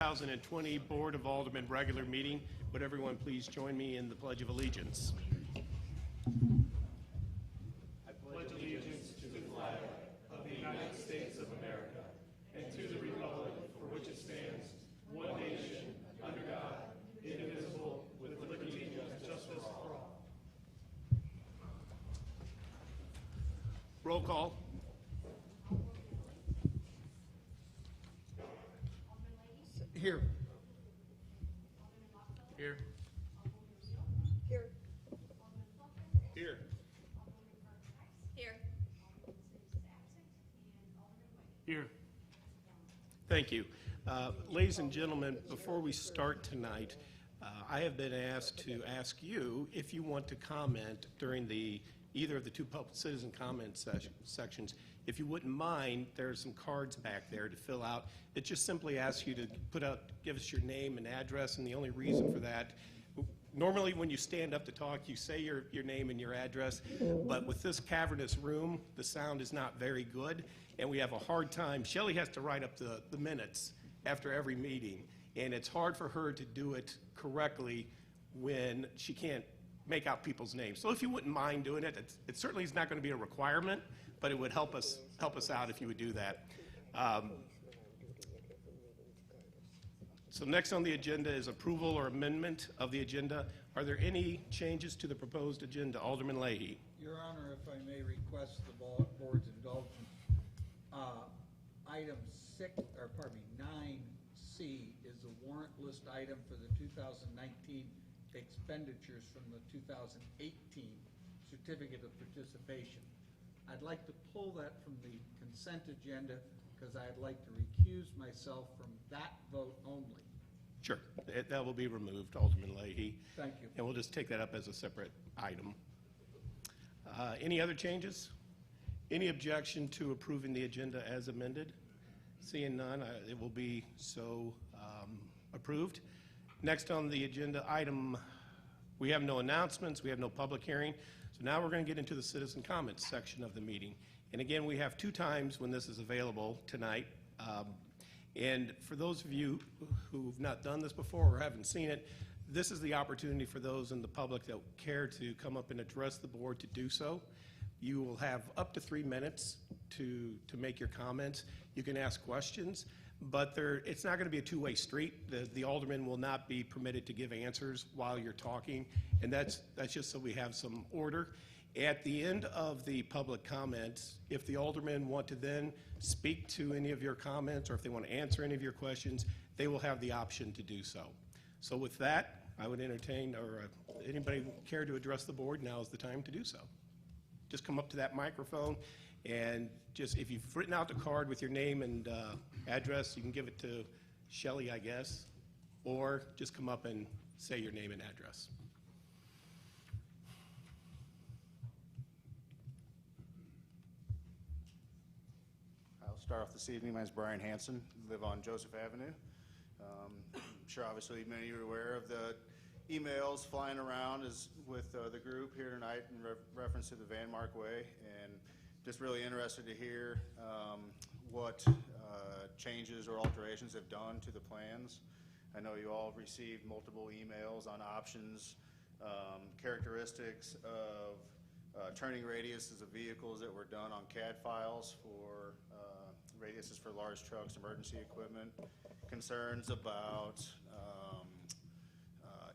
2020 Board of Aldermen regular meeting. Would everyone please join me in the Pledge of Allegiance? I pledge allegiance to the flag of the United States of America and to the republic for which it stands, one nation, under God, indivisible, with liberty and justice for all. Roll call. Here. Here. Here. Here. Here. Here. Thank you. Ladies and gentlemen, before we start tonight, I have been asked to ask you if you want to comment during either of the two public citizen comment sections. If you wouldn't mind, there's some cards back there to fill out. It just simply asks you to give us your name and address, and the only reason for that, normally when you stand up to talk, you say your name and your address, but with this cavernous room, the sound is not very good, and we have a hard time. Shelley has to write up the minutes after every meeting, and it's hard for her to do it correctly when she can't make out people's names. So if you wouldn't mind doing it, it certainly is not going to be a requirement, but it would help us out if you would do that. So next on the agenda is approval or amendment of the agenda. Are there any changes to the proposed agenda? Alderman Leahy. Your Honor, if I may request the board's indulgence, item 9C is a warrant list item for the 2019 expenditures from the 2018 certificate of participation. I'd like to pull that from the consent agenda because I'd like to recuse myself from that vote only. Sure, that will be removed, Alderman Leahy. Thank you. And we'll just take that up as a separate item. Any other changes? Any objection to approving the agenda as amended? Seeing none, it will be so approved. Next on the agenda item, we have no announcements, we have no public hearing. So now we're going to get into the citizen comments section of the meeting. And again, we have two times when this is available tonight. And for those of you who've not done this before or haven't seen it, this is the opportunity for those in the public that care to come up and address the board to do so. You will have up to 3 minutes to make your comments. You can ask questions, but it's not going to be a two-way street. The alderman will not be permitted to give answers while you're talking, and that's just so we have some order. At the end of the public comments, if the aldermen want to then speak to any of your comments or if they want to answer any of your questions, they will have the option to do so. So with that, I would entertain, or anybody care to address the board, now is the time to do so. Just come up to that microphone and just, if you've written out the card with your name and address, you can give it to Shelley, I guess, or just come up and say your name and address. I'll start off this evening. My name is Brian Hansen. I live on Joseph Avenue. I'm sure obviously many of you are aware of the emails flying around with the group here tonight in reference to the Van Mark Way, and just really interested to hear what changes or alterations have done to the plans. I know you all received multiple emails on options, characteristics of turning radiuses of vehicles that were done on CAD files for radiuses for large trucks, emergency equipment, concerns about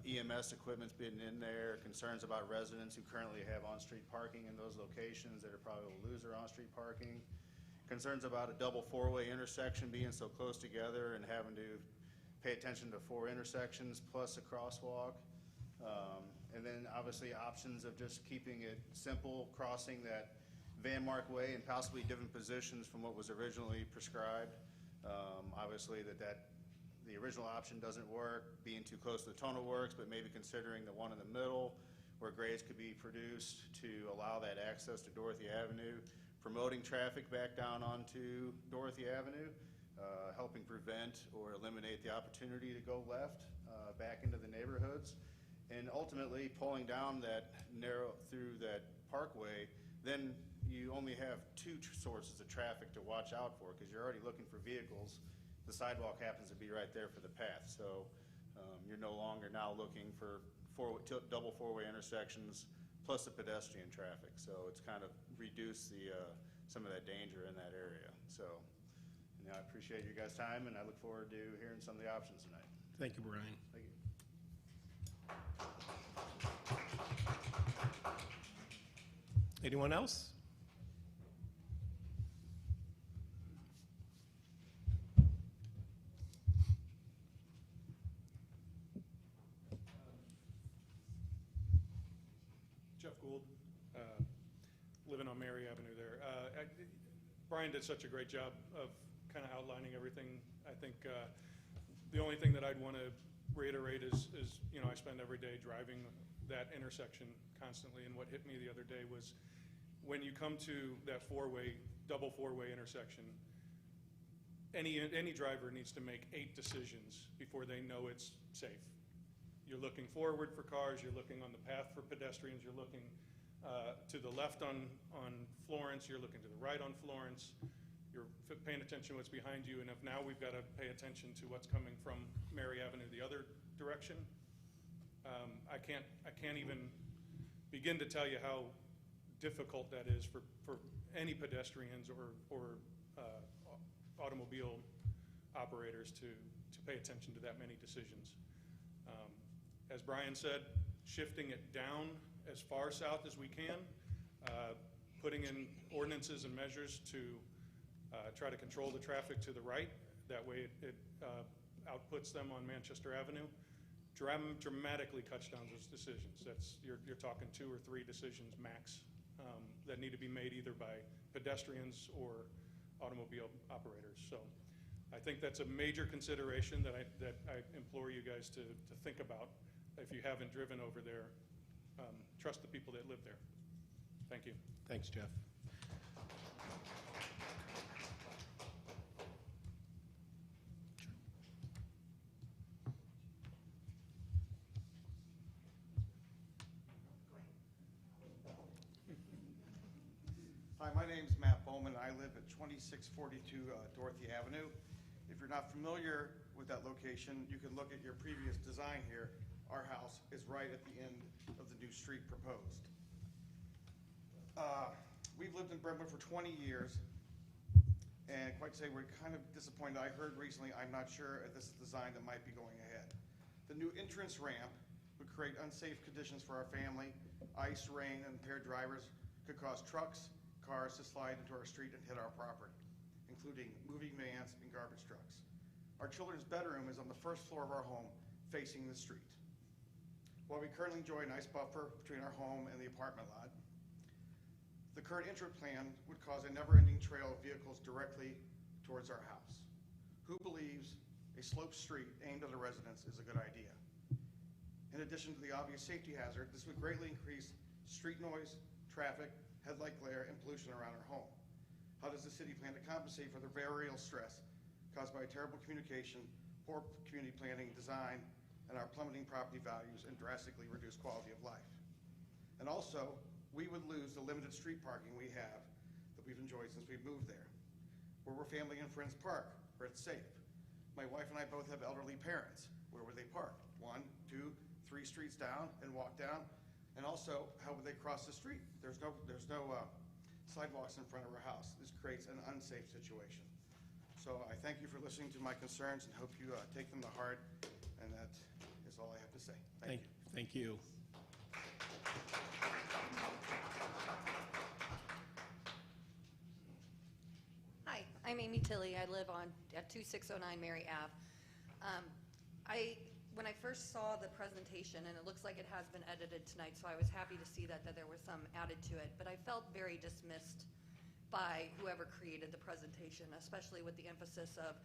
EMS equipment's been in there, concerns about residents who currently have on-street parking in those locations that are probably will lose their on-street parking, concerns about a double four-way intersection being so close together and having to pay attention to 4 intersections plus a crosswalk, and then obviously options of just keeping it simple, crossing that Van Mark Way in possibly different positions from what was originally prescribed. Obviously the original option doesn't work, being too close to the tunnel works, but maybe considering the one in the middle where grades could be produced to allow that access to Dorothy Avenue, promoting traffic back down onto Dorothy Avenue, helping prevent or eliminate the opportunity to go left back into the neighborhoods, and ultimately pulling down that narrow through that parkway. Then you only have 2 sources of traffic to watch out for because you're already looking for vehicles the sidewalk happens to be right there for the path. So you're no longer now looking for double four-way intersections plus the pedestrian traffic. So it's kind of reduced some of that danger in that area. So I appreciate you guys' time, and I look forward to hearing some of the options tonight. Thank you, Brian. Thank you. Anyone else? Jeff Gould, living on Mary Avenue there. Brian did such a great job of kind of outlining everything. I think the only thing that I'd want to reiterate is, you know, I spend every day driving that intersection constantly, and what hit me the other day was when you come to that double four-way intersection, any driver needs to make 8 decisions before they know it's safe. You're looking forward for cars, you're looking on the path for pedestrians, you're looking to the left on Florence, you're looking to the right on Florence, you're paying attention to what's behind you, and if now we've got to pay attention to what's coming from Mary Avenue the other direction, I can't even begin to tell you how difficult that is for any pedestrians or automobile operators to pay attention to that many decisions. As Brian said, shifting it down as far south as we can, putting in ordinances and measures to try to control the traffic to the right. That way it outputs them on Manchester Avenue. Dramatically cuts down those decisions. You're talking 2 or 3 decisions max that need to be made either by pedestrians or automobile operators. So I think that's a major consideration that I implore you guys to think about. If you haven't driven over there, trust the people that live there. Thank you. Thanks, Jeff. Hi, my name's Matt Bowman. I live at 2642 Dorothy Avenue. If you're not familiar with that location, you can look at your previous design here. Our house is right at the end of the new street proposed. We've lived in Brentwood for 20 years, and quite to say we're kind of disappointed. I heard recently, I'm not sure if this is a design that might be going ahead. The new entrance ramp would create unsafe conditions for our family. Ice, rain, and impaired drivers could cause trucks, cars to slide into our street and hit our property, including moving vans and garbage trucks. Our children's bedroom is on the first floor of our home, facing the street. While we currently enjoy a nice buffer between our home and the apartment lot, the current entry plan would cause a never-ending trail of vehicles directly towards our house. Who believes a sloped street aimed at a residence is a good idea? In addition to the obvious safety hazard, this would greatly increase street noise, traffic, headlight glare, and pollution around our home. How does the city plan to compensate for the very real stress caused by terrible communication, poor community planning, design, and our plummeting property values and drastically reduced quality of life? And also, we would lose the limited street parking we have that we've enjoyed since we've moved there. Where will family and friends park, where it's safe? My wife and I both have elderly parents. Where would they park? 1, 2, 3 streets down and walk down? And also, how would they cross the street? There's no sidewalks in front of our house. This creates an unsafe situation. So I thank you for listening to my concerns and hope you take them to heart. And that is all I have to say. Thank you. Thank you. Hi, I'm Amy Tilley. I live at 2609 Mary Ave. When I first saw the presentation, and it looks like it has been edited tonight, so I was happy to see that there was some added to it, but I felt very dismissed by whoever created the presentation, especially with the emphasis of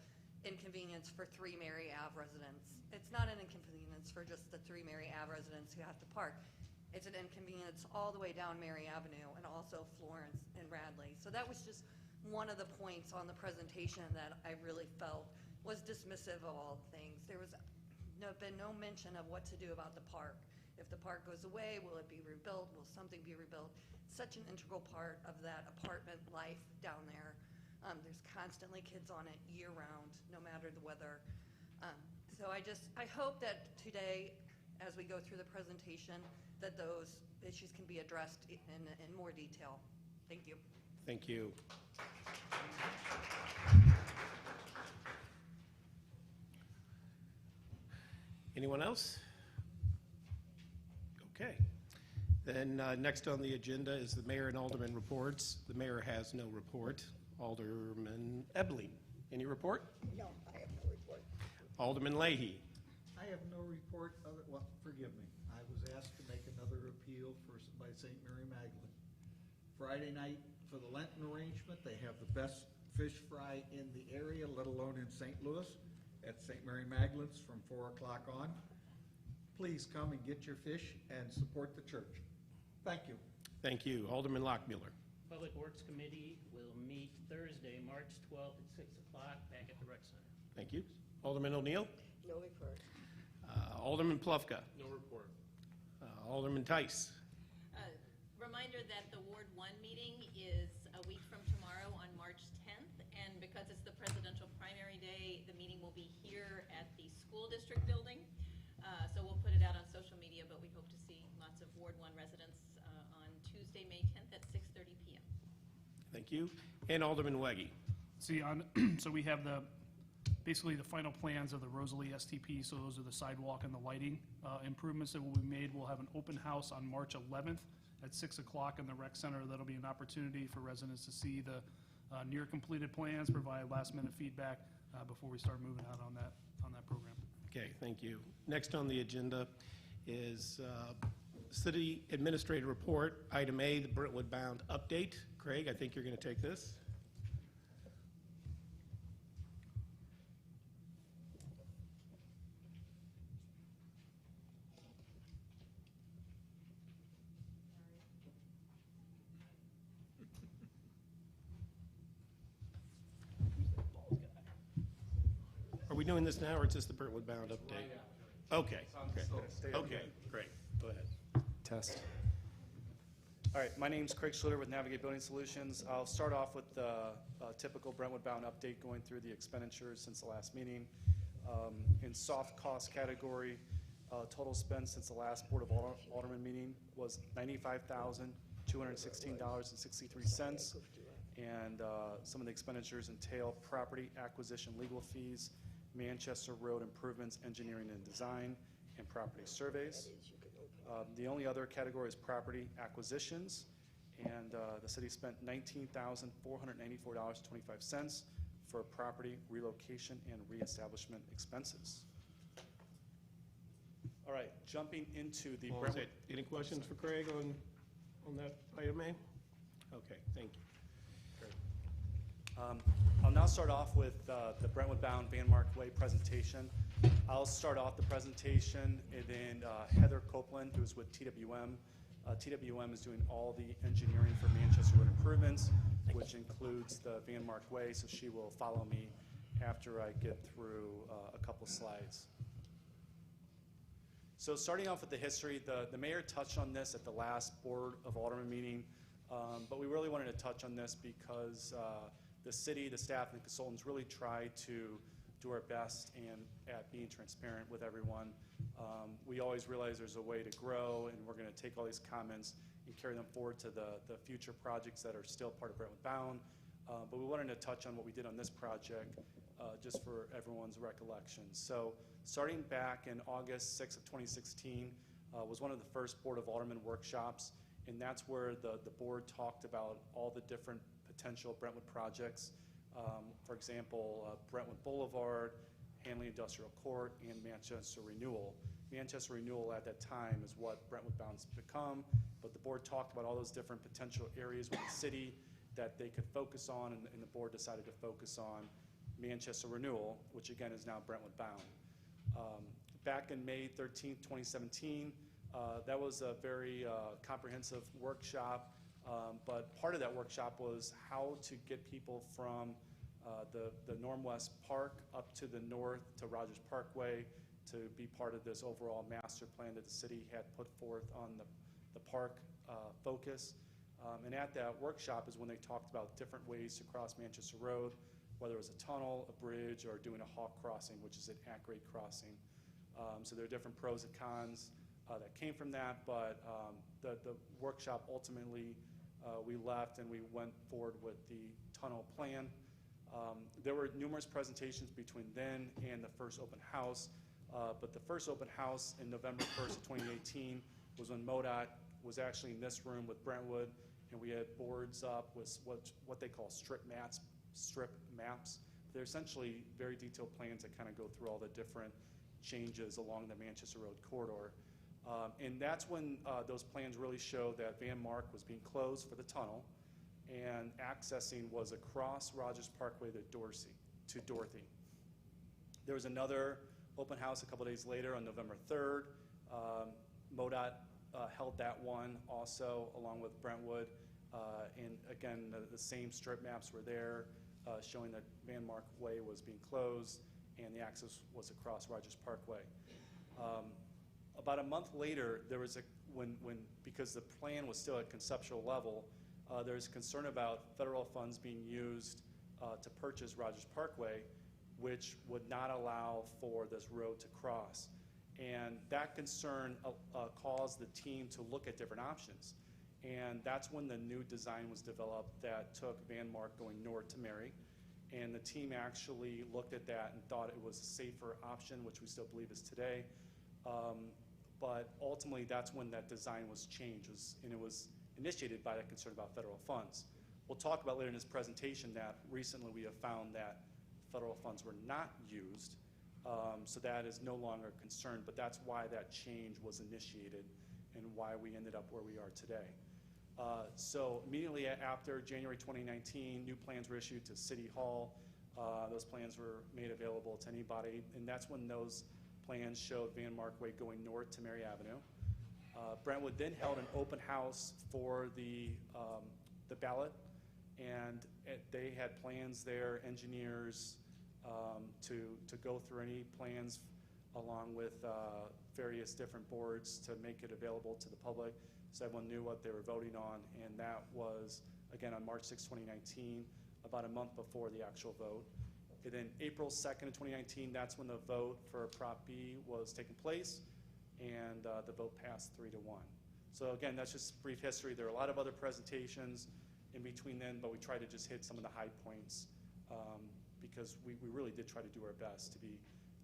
inconvenience for 3 Mary Ave residents. It's not an inconvenience for just the 3 Mary Ave residents who have to park. It's an inconvenience all the way down Mary Avenue and also Florence and Radley. So that was just one of the points on the presentation that I really felt was dismissive of all things. There was been no mention of what to do about the park. If the park goes away, will it be rebuilt? Will something be rebuilt? Such an integral part of that apartment life down there. There's constantly kids on it year-round, no matter the weather. So I hope that today, as we go through the presentation, that those issues can be addressed in more detail. Thank you. Thank you. Anyone else? Okay. Then next on the agenda is the mayor and alderman reports. The mayor has no report. Alderman Ebley, any report? No, I have no report. Alderman Leahy. I have no report, well, forgive me. I was asked to make another appeal by St. Mary Magdalene. Friday night for the Lenten arrangement, they have the best fish fry in the area, let alone in St. Louis, at St. Mary Magdalene's from 4 o'clock on. Please come and get your fish and support the church. Thank you. Thank you. Alderman Lockmuller. Public Works Committee will meet Thursday, March 12th at 6 o'clock back at the Rec Center. Thank you. Alderman O'Neill. No report. Alderman Plufka. No report. Alderman Tice. Reminder that the Ward 1 meeting is a week from tomorrow on March 10th, and because it's the presidential primary day, the meeting will be here at the school district building. So we'll put it out on social media, but we hope to see lots of Ward 1 residents on Tuesday, May 10th at 6:30 p.m. Thank you. And Alderman Weggie. See, so we have basically the final plans of the Rosalie STP, so those are the sidewalk and the lighting improvements that will be made. We'll have an open house on March 11th at 6 o'clock in the rec center. That'll be an opportunity for residents to see the near completed plans, provide last minute feedback before we start moving out on that program. Okay, thank you. Next on the agenda is City Administrator Report, Item A, the Brentwood Bound Update. Craig, I think you're going to take this. Are we doing this now, or is this the Brentwood Bound update? Okay, great. Okay, great. Go ahead. Test. All right, my name's Craig Schluter with Navigate Building Solutions. I'll start off with the typical Brentwood Bound update, going through the expenditures since the last meeting. In soft cost category, total spend since the last Board of Aldermen meeting was $95,216.63. And some of the expenditures entail property acquisition legal fees, Manchester Road improvements, engineering and design, and property surveys. The only other category is property acquisitions, and the city spent $19,494.25 for property relocation and reestablishment expenses. All right, jumping into the Well, Brentwood. any questions for Craig on that item A? Okay, thank you. I'll now start off with the Brentwood Bound Van Mark Way presentation. I'll start off the presentation, and then Heather Copeland, who's with TWM. TWM is doing all the engineering for Manchester Road improvements, which includes the Van Mark Way, so she will follow me after I get through a couple slides. So starting off with the history, the mayor touched on this at the last Board of Aldermen meeting, but we really wanted to touch on this because the city, the staff, and the consultants really try to do our best and at being transparent with everyone. We always realize there's a way to grow, and we're going to take all these comments and carry them forward to the future projects that are still part of Brentwood Bound. But we wanted to touch on what we did on this project just for everyone's recollection. So starting back in August 6th of 2016 was one of the first Board of Aldermen workshops, and that's where the board talked about all the different potential Brentwood projects. For example, Brentwood Boulevard, Hanley Industrial Court, and Manchester Renewal. Manchester Renewal at that time is what Brentwood Bound's become, but the board talked about all those different potential areas with the city that they could focus on, and the board decided to focus on Manchester Renewal, which again is now Brentwood Bound. Back in May 13th, 2017, that was a very comprehensive workshop. But part of that workshop was how to get people from the Norm West Park up to the north to Rogers Parkway to be part of this overall master plan that the city had put forth on the park focus. And at that workshop is when they talked about different ways to cross Manchester Road, whether it was a tunnel, a bridge, or doing a hawk crossing, which is an at-grade crossing. So there are different pros and cons that came from that, but the workshop ultimately, we left and we went forward with the tunnel plan. There were numerous presentations between then and the first open house, but the first open house in November 1st of 2018 was when MoDOT was actually in this room with Brentwood, and we had boards up with what they call strip maps. They're essentially very detailed plans that kind of go through all the different changes along the Manchester Road corridor. And that's when those plans really show that Van Mark was being closed for the tunnel, and accessing was across Rogers Parkway to Dorothy. There was another open house a couple days later on November 3rd. MoDOT held that one also along with Brentwood. And again, the same strip maps were there showing that Van Mark Way was being closed and the access was across Rogers Parkway. About a month later, there was because the plan was still at conceptual level, there was concern about federal funds being used to purchase Rogers Parkway, which would not allow for this road to cross. And that concern caused the team to look at different options. And that's when the new design was developed that took Van Mark going north to Mary. And the team actually looked at that and thought it was a safer option, which we still believe is today. But ultimately, that's when that design was changed, and it was initiated by that concern about federal funds. We'll talk about later in this presentation that recently we have found that federal funds were not used, so that is no longer a concern, but that's why that change was initiated and why we ended up where we are today. So immediately after January 2019, new plans were issued to City Hall. Those plans were made available to anybody, and that's when those plans showed Van Mark Way going north to Mary Avenue. Brentwood then held an open house for the ballot, and they had plans there, engineers, to go through any plans along with various different boards to make it available to the public so everyone knew what they were voting on. And that was, again, on March 6, 2019, about a month before the actual vote. And then April 2nd of 2019, that's when the vote for Prop B was taking place, and the vote passed 3-1. So again, that's just brief history. There are a lot of other presentations in between then, but we tried to just hit some of the high points because we really did try to do our best to be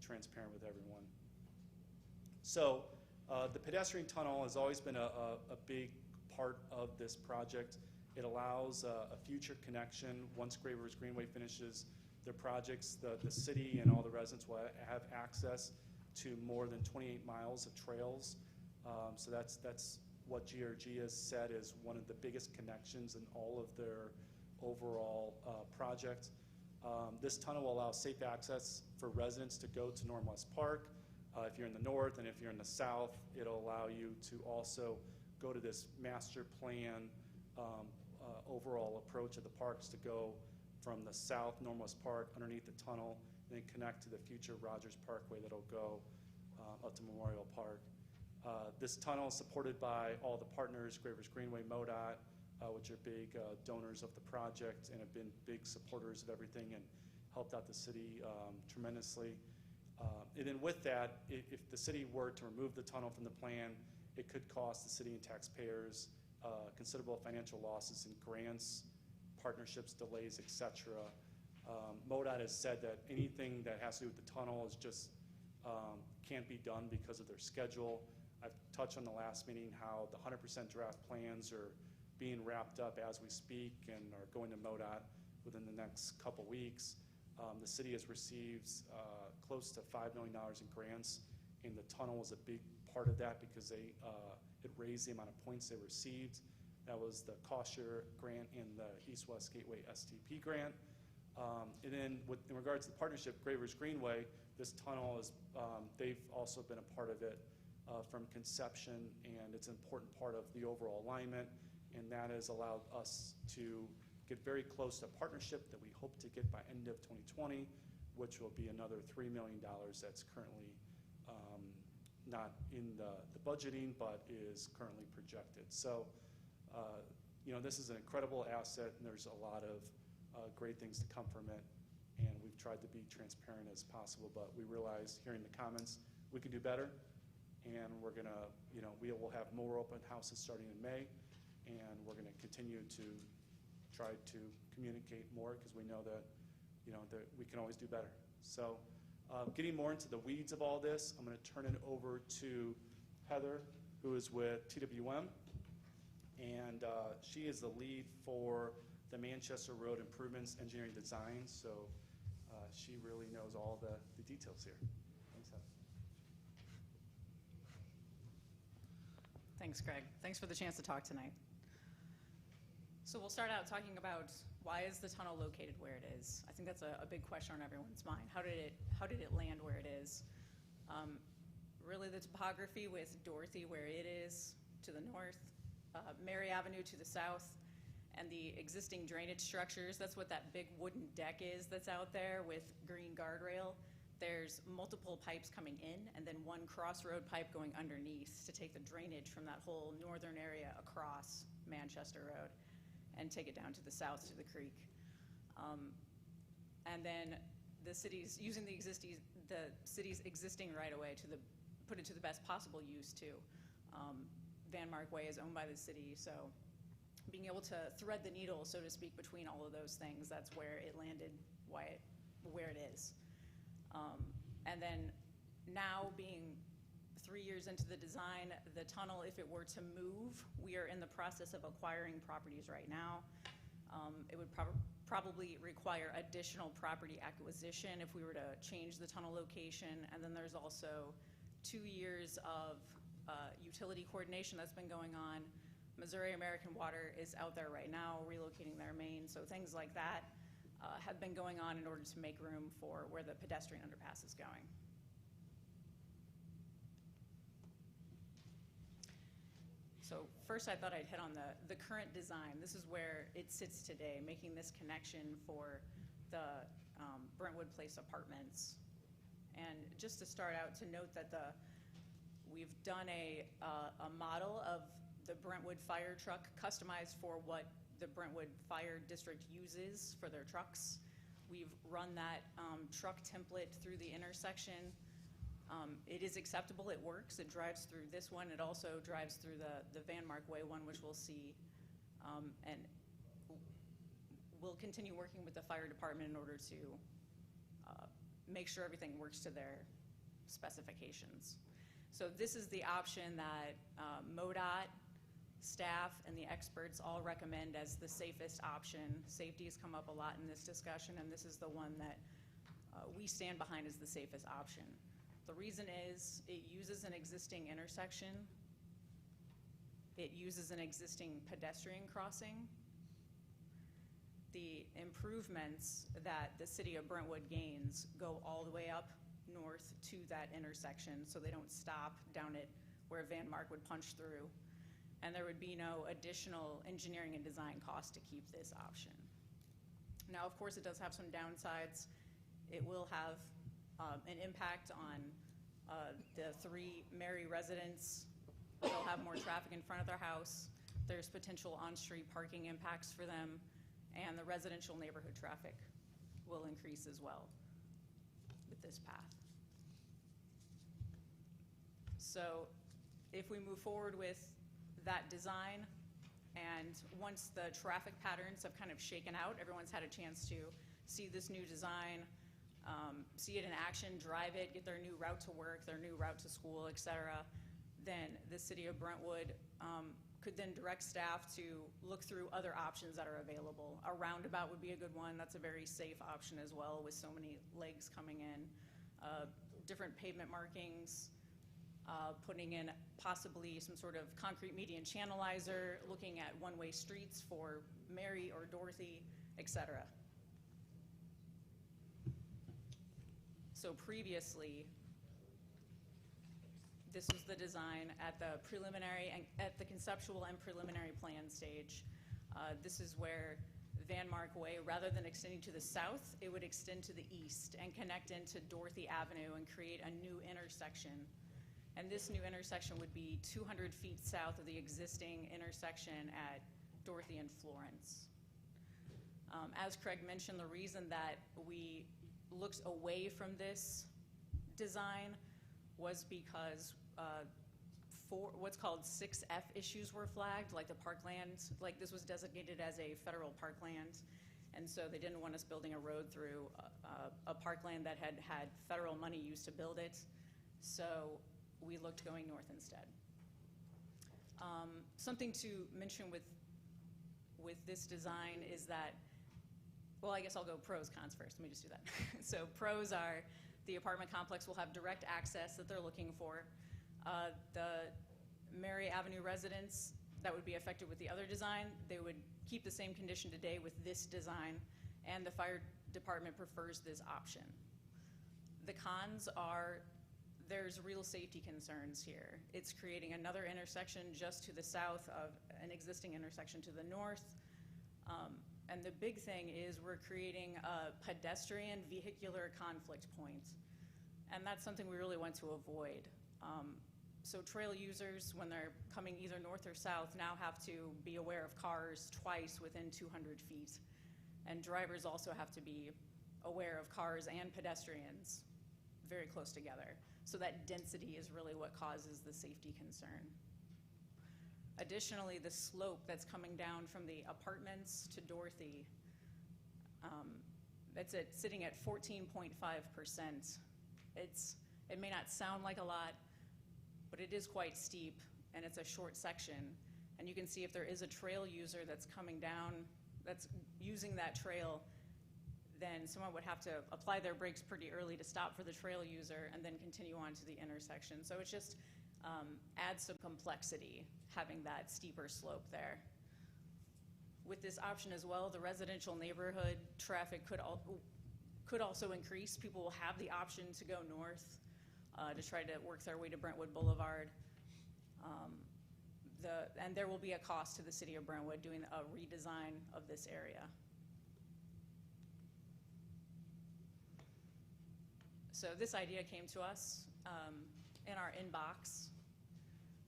transparent with everyone. So the pedestrian tunnel has always been a big part of this project. It allows a future connection. Once Gray Rivers Greenway finishes their projects, the city and all the residents will have access to more than 28 miles of trails. So that's what GRG has said is one of the biggest connections in all of their overall project. This tunnel will allow safe access for residents to go to Norm West Park. If you're in the north, and if you're in the south, it'll allow you to also go to this master plan overall approach of the parks to go from the south, Norm West Park, underneath the tunnel, and then connect to the future Rogers Parkway that'll go up to Memorial Park. This tunnel is supported by all the partners, Gray Rivers Greenway, MoDOT, which are big donors of the project and have been big supporters of everything and helped out the city tremendously. And then with that, if the city were to remove the tunnel from the plan, it could cost the city and taxpayers considerable financial losses in grants, partnerships, delays, etc. MoDOT has said that anything that has to do with the tunnel is just can't be done because of their schedule. I've touched on the last meeting how the 100% draft plans are being wrapped up as we speak and are going to MoDOT within the next couple weeks. The city has received close to $5 million in grants, and the tunnel was a big part of that because it raised the amount of points they received. That was the cost share grant and the East-West Gateway STP grant. And then in regards to the partnership, Gray Rivers Greenway, this tunnel is, they've also been a part of it from conception, and it's an important part of the overall alignment, and that has allowed us to get very close to a partnership that we hope to get by end of 2020, which will be another $3 million that's currently not in the budgeting, but is currently projected. So this is an incredible asset, and there's a lot of great things to come from it, and we've tried to be transparent as possible, but we realize, hearing the comments, we can do better, and we're going to, we will have more open houses starting in May, and we're going to continue to try to communicate more, because we know that, that we can always do better. So getting more into the weeds of all this, I'm going to turn it over to Heather, who is with TWM, and she is the lead for the Manchester Road Improvements Engineering Design, so she really knows all the details here. Thanks, Heather. Thanks, Greg. Thanks for the chance to talk tonight. So we'll start out talking about, why is the tunnel located where it is? I think that's a big question on everyone's mind. How did it land where it is? Really, the topography with Dorothy where it is to the north, Mary Avenue to the south, and the existing drainage structures. That's what that big wooden deck is that's out there with green guardrail. There's multiple pipes coming in, and then one crossroad pipe going underneath to take the drainage from that whole northern area across Manchester Road and take it down to the south to the creek. And then the city's using the city's existing right-of-way to put it to the best possible use too. Van Mark Way is owned by the city, so being able to thread the needle, so to speak, between all of those things, that's where it landed, where it is. And then now, being 3 years into the design, the tunnel, if it were to move, we are in the process of acquiring properties right now. It would probably require additional property acquisition if we were to change the tunnel location. And then there's also 2 years of utility coordination that's been going on. Missouri American Water is out there right now relocating their main, so things like that have been going on in order to make room for where the pedestrian underpass is going. So first, I thought I'd hit on the current design. This is where it sits today, making this connection for the Brentwood Place apartments. And just to start out, to note that we've done a model of the Brentwood fire truck customized for what the Brentwood Fire District uses for their trucks. We've run that truck template through the intersection. It is acceptable, it works, it drives through this one, it also drives through the Van Mark Way one, which we'll see. And we'll continue working with the fire department in order to make sure everything works to their specifications. So this is the option that MoDOT, staff, and the experts all recommend as the safest option. Safety has come up a lot in this discussion, and this is the one that we stand behind as the safest option. The reason is it uses an existing intersection. It uses an existing pedestrian crossing. The improvements that the city of Brentwood gains go all the way up north to that intersection, so they don't stop down at where Van Mark would punch through. And there would be no additional engineering and design cost to keep this option. Now, of course, it does have some downsides. It will have an impact on the 3 Mary residents. They'll have more traffic in front of their house. There's potential on-street parking impacts for them, and the residential neighborhood traffic will increase as well with this path. So if we move forward with that design, and once the traffic patterns have kind of shaken out, everyone's had a chance to see this new design, see it in action, drive it, get their new route to work, their new route to school, et cetera, then the city of Brentwood could then direct staff to look through other options that are available. A roundabout would be a good one. That's a very safe option as well, with so many legs coming in. Different pavement markings, putting in possibly some sort of concrete median channelizer, looking at one-way streets for Mary or Dorothy, et cetera. So previously, this was the design at the preliminary and at the conceptual and preliminary plan stage. This is where Van Mark Way, rather than extending to the south, it would extend to the east and connect into Dorothy Avenue and create a new intersection. And this new intersection would be 200 feet south of the existing intersection at Dorothy and Florence. As Craig mentioned, the reason that we looked away from this design was because what's called 6F issues were flagged, like the parkland, like this was designated as a federal parkland, and so they didn't want us building a road through a parkland that had had federal money used to build it, so we looked going north instead. Something to mention with this design is that, well, I guess I'll go pros, cons first. Let me just do that. So pros are the apartment complex will have direct access that they're looking for. The Mary Avenue residents that would be affected with the other design, they would keep the same condition today with this design, and the fire department prefers this option. The cons are there's real safety concerns here. It's creating another intersection just to the south of an existing intersection to the north. And the big thing is we're creating a pedestrian vehicular conflict point. And that's something we really want to avoid. So trail users, when they're coming either north or south, now have to be aware of cars twice within 200 feet. And drivers also have to be aware of cars and pedestrians very close together. So that density is really what causes the safety concern. Additionally, the slope that's coming down from the apartments to Dorothy, it's sitting at 14.5%. It may not sound like a lot, but it is quite steep, and it's a short section. And you can see if there is a trail user that's coming down, that's using that trail, then someone would have to apply their brakes pretty early to stop for the trail user and then continue on to the intersection. So it just adds some complexity having that steeper slope there. With this option as well, the residential neighborhood traffic could also increase. People will have the option to go north to try to work their way to Brentwood Boulevard. And there will be a cost to the city of Brentwood doing a redesign of this area. So this idea came to us in our inbox.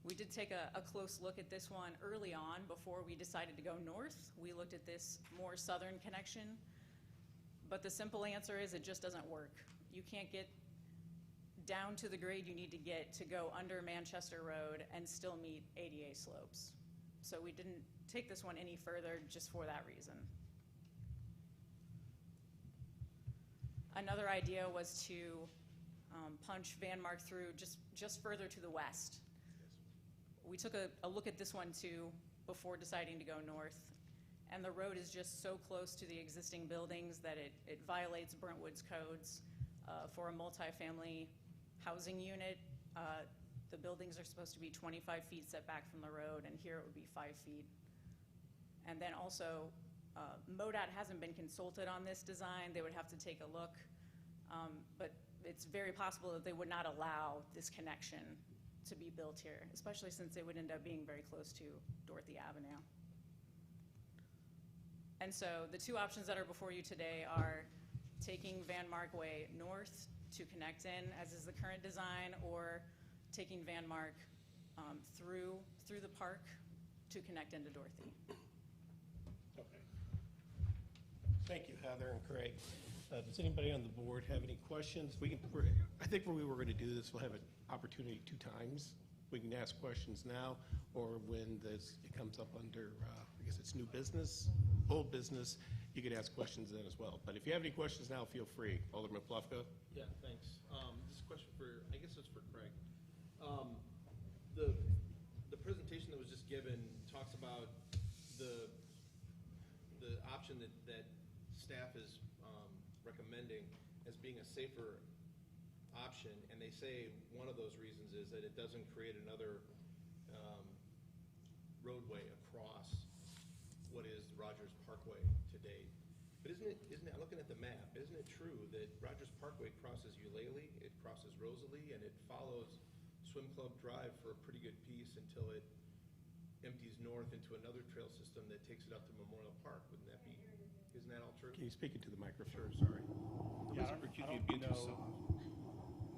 We did take a close look at this one early on before we decided to go north. We looked at this more southern connection, but the simple answer is it just doesn't work. You can't get down to the grade you need to get to go under Manchester Road and still meet ADA slopes. So we didn't take this one any further just for that reason. Another idea was to punch Van Mark through just further to the west. We took a look at this one too before deciding to go north, and the road is just so close to the existing buildings that it violates Brentwood's codes. For a multifamily housing unit, the buildings are supposed to be 25 feet setback from the road, and here it would be 5 feet. And then also, MoDOT hasn't been consulted on this design. They would have to take a look, but it's very possible that they would not allow this connection to be built here, especially since it would end up being very close to Dorothy Avenue. And so the two options that are before you today are taking Van Mark Way north to connect in, as is the current design, or taking Van Mark through the park to connect into Dorothy. Okay. Thank you, Heather and Craig. Does anybody on the board have any questions? I think when we were going to do this, we'll have an opportunity 2 times. We can ask questions now, or when it comes up under, I guess it's new business, old business, you could ask questions then as well. But if you have any questions now, feel free. Alderman Plufka? Yeah, thanks. This question I guess it's for Craig. The presentation that was just given talks about the option that staff is recommending as being a safer option, and they say one of those reasons is that it doesn't create another roadway across what is Rogers Parkway today. But isn't it, I'm looking at the map, isn't it true that Rogers Parkway crosses Eulalie, it crosses Rosalie, and it follows Swim Club Drive for a pretty good piece until it empties north into another trail system that takes it up to Memorial Park? Wouldn't that be, isn't that all true? Can you speak into the microphone? Sorry. Yeah,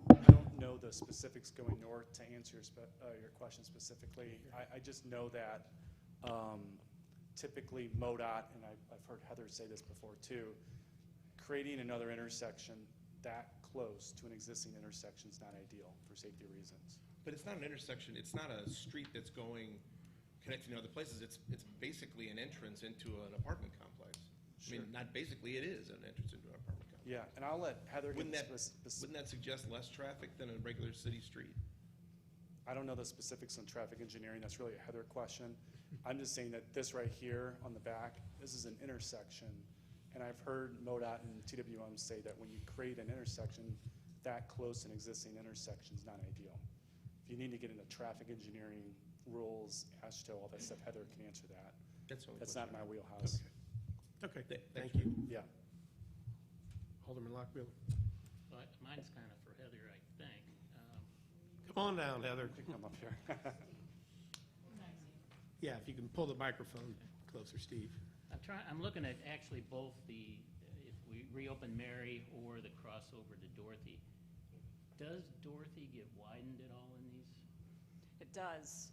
I don't know the specifics going north to answer your question specifically. I just know that typically MoDOT, and I've heard Heather say this before too, creating another intersection that close to an existing intersection is not ideal for safety reasons. But it's not an intersection, it's not a street that's connecting to other places, it's basically an entrance into an apartment complex. I mean, Sure. not basically, it is an entrance into an apartment complex. Yeah, and I'll let Heather get Wouldn't that, the wouldn't that suggest less traffic than a regular city street? I don't know the specifics on traffic engineering, that's really a Heather question. I'm just saying that this right here on the back, this is an intersection, and I've heard MoDOT and TWM say that when you create an intersection that close to an existing intersection is not ideal. If you need to get into traffic engineering rules, ASHTO, all that stuff, Heather can answer that. That's the only That's question. not my wheelhouse. Okay, Thank thank you. Yeah. Alderman Lockmiller. But mine's kind of for Heather, I think. Come on down, Heather. Come up here. Yeah, if you can pull the microphone closer, Steve. I'm looking at actually both if we reopen Mary or the crossover to Dorothy. Does Dorothy get widened at all in these? It does.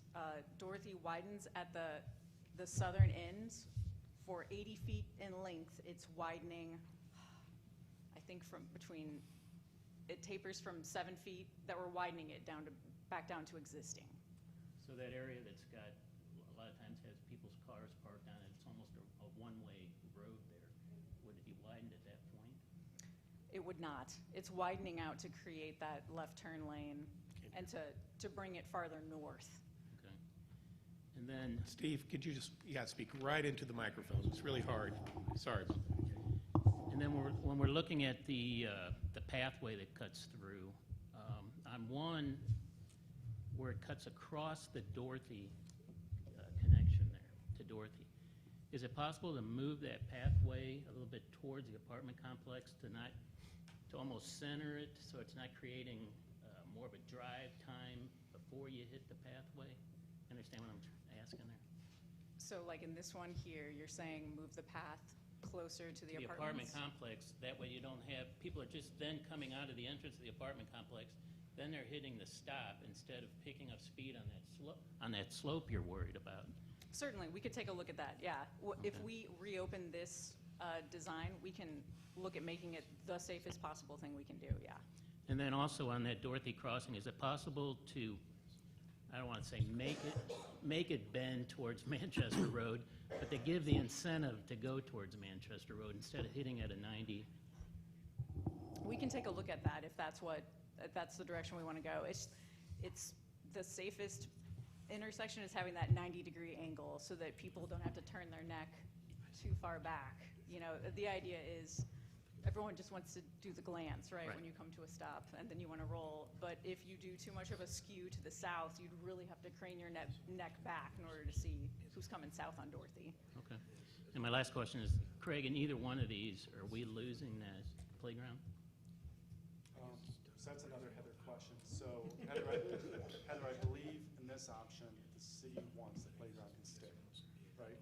Dorothy widens at the southern ends for 80 feet in length. It's widening, I think it tapers from 7 feet that we're widening it back down to existing. So that area that's got, a lot of times has people's cars parked on it, it's almost a one-way road there. Would it be widened at that point? It would not. It's widening out to create that left turn lane and to bring it farther north. Okay. And then, Steve, could you just, speak right into the microphone. It's really hard. Sorry about that. and then when we're looking at the pathway that cuts through, on one, where it cuts across the Dorothy connection there to Dorothy, is it possible to move that pathway a little bit towards the apartment complex to almost center it so it's not creating more of a drive time before you hit the pathway? Understand what I'm asking there? So like in this one here, you're saying move the path closer to the apartment apartments? complex, that way you don't have, people are just then coming out of the entrance of the apartment complex, then they're hitting the stop instead of picking up speed on that slope you're worried about. Certainly, we could take a look at that, yeah. If Okay. we reopen this design, we can look at making it the safest possible thing we can do, yeah. And then also on that Dorothy crossing, is it possible to, I don't want to say make it bend towards Manchester Road, but to give the incentive to go towards Manchester Road instead of hitting at a 90? We can take a look at that if that's the direction we want to go. It's the safest intersection is having that 90-degree angle so that people don't have to turn their neck too far back. You know, the idea is everyone just wants to do the glance, right, Right. when you come to a stop, and then you want to roll. But if you do too much of a skew to the south, you'd really have to crane your neck back in order to see who's coming south on Dorothy. Okay. And my last question is, Craig, in either one of these, are we losing that playground? So that's another Heather question. So Heather, I believe in this option, the city wants the playground can stay, right?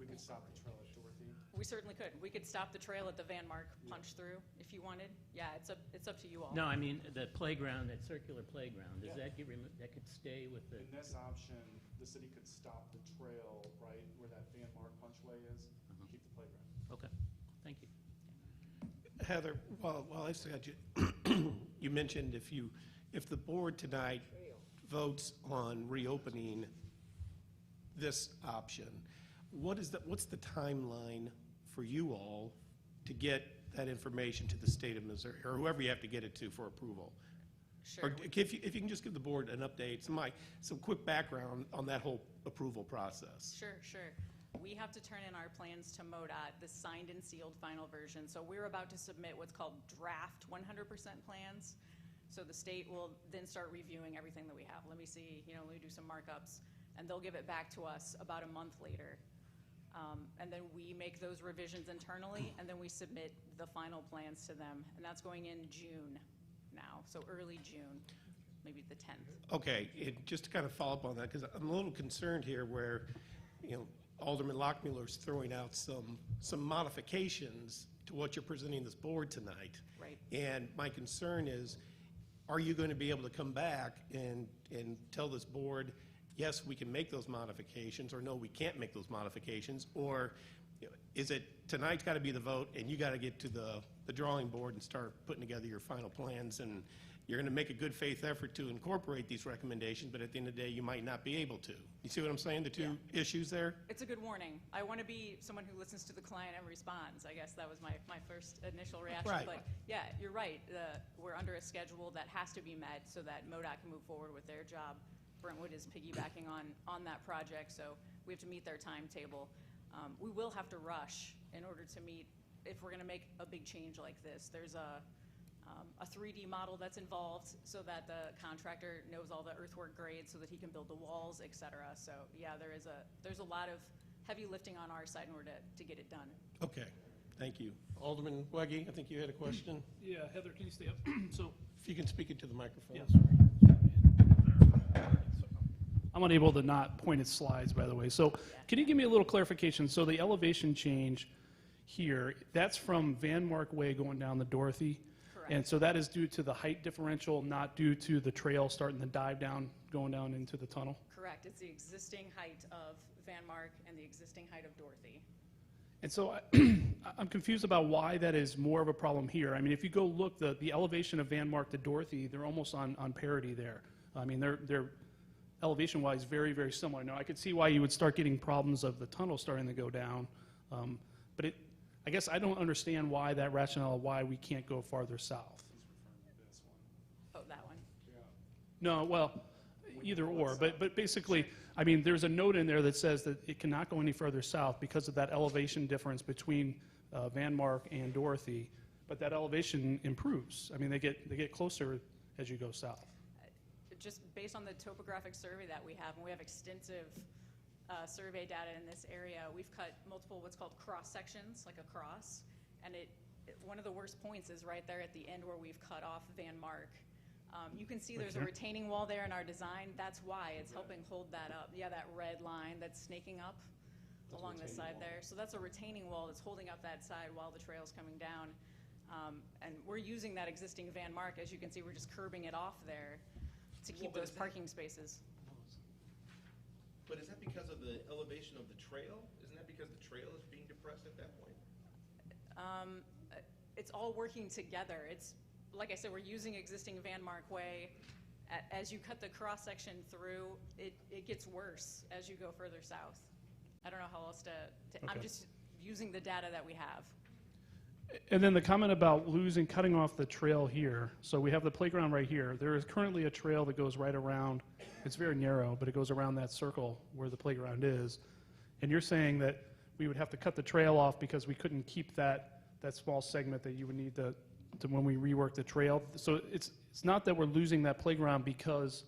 We could stop the trail at Dorothy. We certainly could. We could stop the trail at the Van Mark punch through if you wanted. Yeah, it's up to you all. No, I mean, the playground, that circular playground, does Yeah. that get removed, that could stay with the? In this option, the city could stop the trail right where that Van Mark punchway is, and keep the playground. Okay, thank you. Heather, while I still got you, you mentioned if the board tonight votes on reopening this option, what's the timeline for you all to get that information to the state of Missouri, or whoever you have to get it to for approval? Sure. Or if you can just give the board an update, some quick background on that whole approval process. Sure. We have to turn in our plans to MoDOT, the signed and sealed final version. So we're about to submit what's called draft 100% plans. So the state will then start reviewing everything that we have. Let me see, let me do some markups. And they'll give it back to us about a month later. And then we make those revisions internally, and then we submit the final plans to them. And that's going in June now, so early June, maybe the 10th. Okay, just to kind of follow up on that, because I'm a little concerned here where, Alderman Lockmiller's throwing out some modifications to what you're presenting this board tonight. Right. And my concern is, are you going to be able to come back and tell this board, yes, we can make those modifications, or no, we can't make those modifications? Or is it, tonight's got to be the vote, and you got to get to the drawing board and start putting together your final plans, and you're going to make a good faith effort to incorporate these recommendations, but at the end of the day, you might not be able to. You see what I'm saying, the two issues there? It's a good warning. I want to be someone who listens to the client and responds. I guess that was my first initial reaction. Right. But yeah, you're right. We're under a schedule that has to be met so that MoDOT can move forward with their job. Brentwood is piggybacking on that project, so we have to meet their timetable. We will have to rush in order to meet, if we're going to make a big change like this. There's a 3D model that's involved so that the contractor knows all the earthwork grades so that he can build the walls, et cetera. So yeah, there's a lot of heavy lifting on our side in order to get it done. Okay, thank you. Alderman Weggie, I think you had a question. Yeah, Heather, can you stay up? So, If you can speak into the microphone. yeah, sorry. I'm unable to not point at slides, by the way. So can you give me a little clarification? So the elevation change here, that's from Van Mark Way going down the Dorothy? Correct. And so that is due to the height differential, not due to the trail starting to dive down, going down into the tunnel? Correct. It's the existing height of Van Mark and the existing height of Dorothy. And so I'm confused about why that is more of a problem here. I mean, if you go look, the elevation of Van Mark to Dorothy, they're almost on parity there. I mean, they're elevation-wise very, very similar. Now, I could see why you would start getting problems of the tunnel starting to go down. But I guess I don't understand why that rationale, why we can't go farther south. Oh, that one. No, well, either or, but basically, I mean, there's a note in there that says that it cannot go any further south because of that elevation difference between Van Mark and Dorothy, but that elevation improves. I mean, they get closer as you go south. Just based on the topographic survey that we have, and we have extensive survey data in this area, we've cut multiple what's called cross sections, like a cross, and one of the worst points is right there at the end where we've cut off Van Mark. You can see there's a retaining wall there in our design. That's why it's helping hold that up. Yeah, that red line that's snaking up along the side there. So that's a retaining wall that's holding up that side while the trail's coming down. And we're using that existing Van Mark. As you can see, we're just curbing it off there to keep those parking spaces. But is that because of the elevation of the trail? Isn't that because the trail is being depressed at that point? It's all working together. It's, like I said, we're using existing Van Mark Way. As you cut the cross-section through, it gets worse as you go further south. I don't know how else to I'm just using the data that we have. And then the comment about cutting off the trail here. So we have the playground right here. There is currently a trail that goes right around. It's very narrow, but it goes around that circle where the playground is. And you're saying that we would have to cut the trail off because we couldn't keep that small segment that you would need to when we rework the trail. So it's not that we're losing that playground because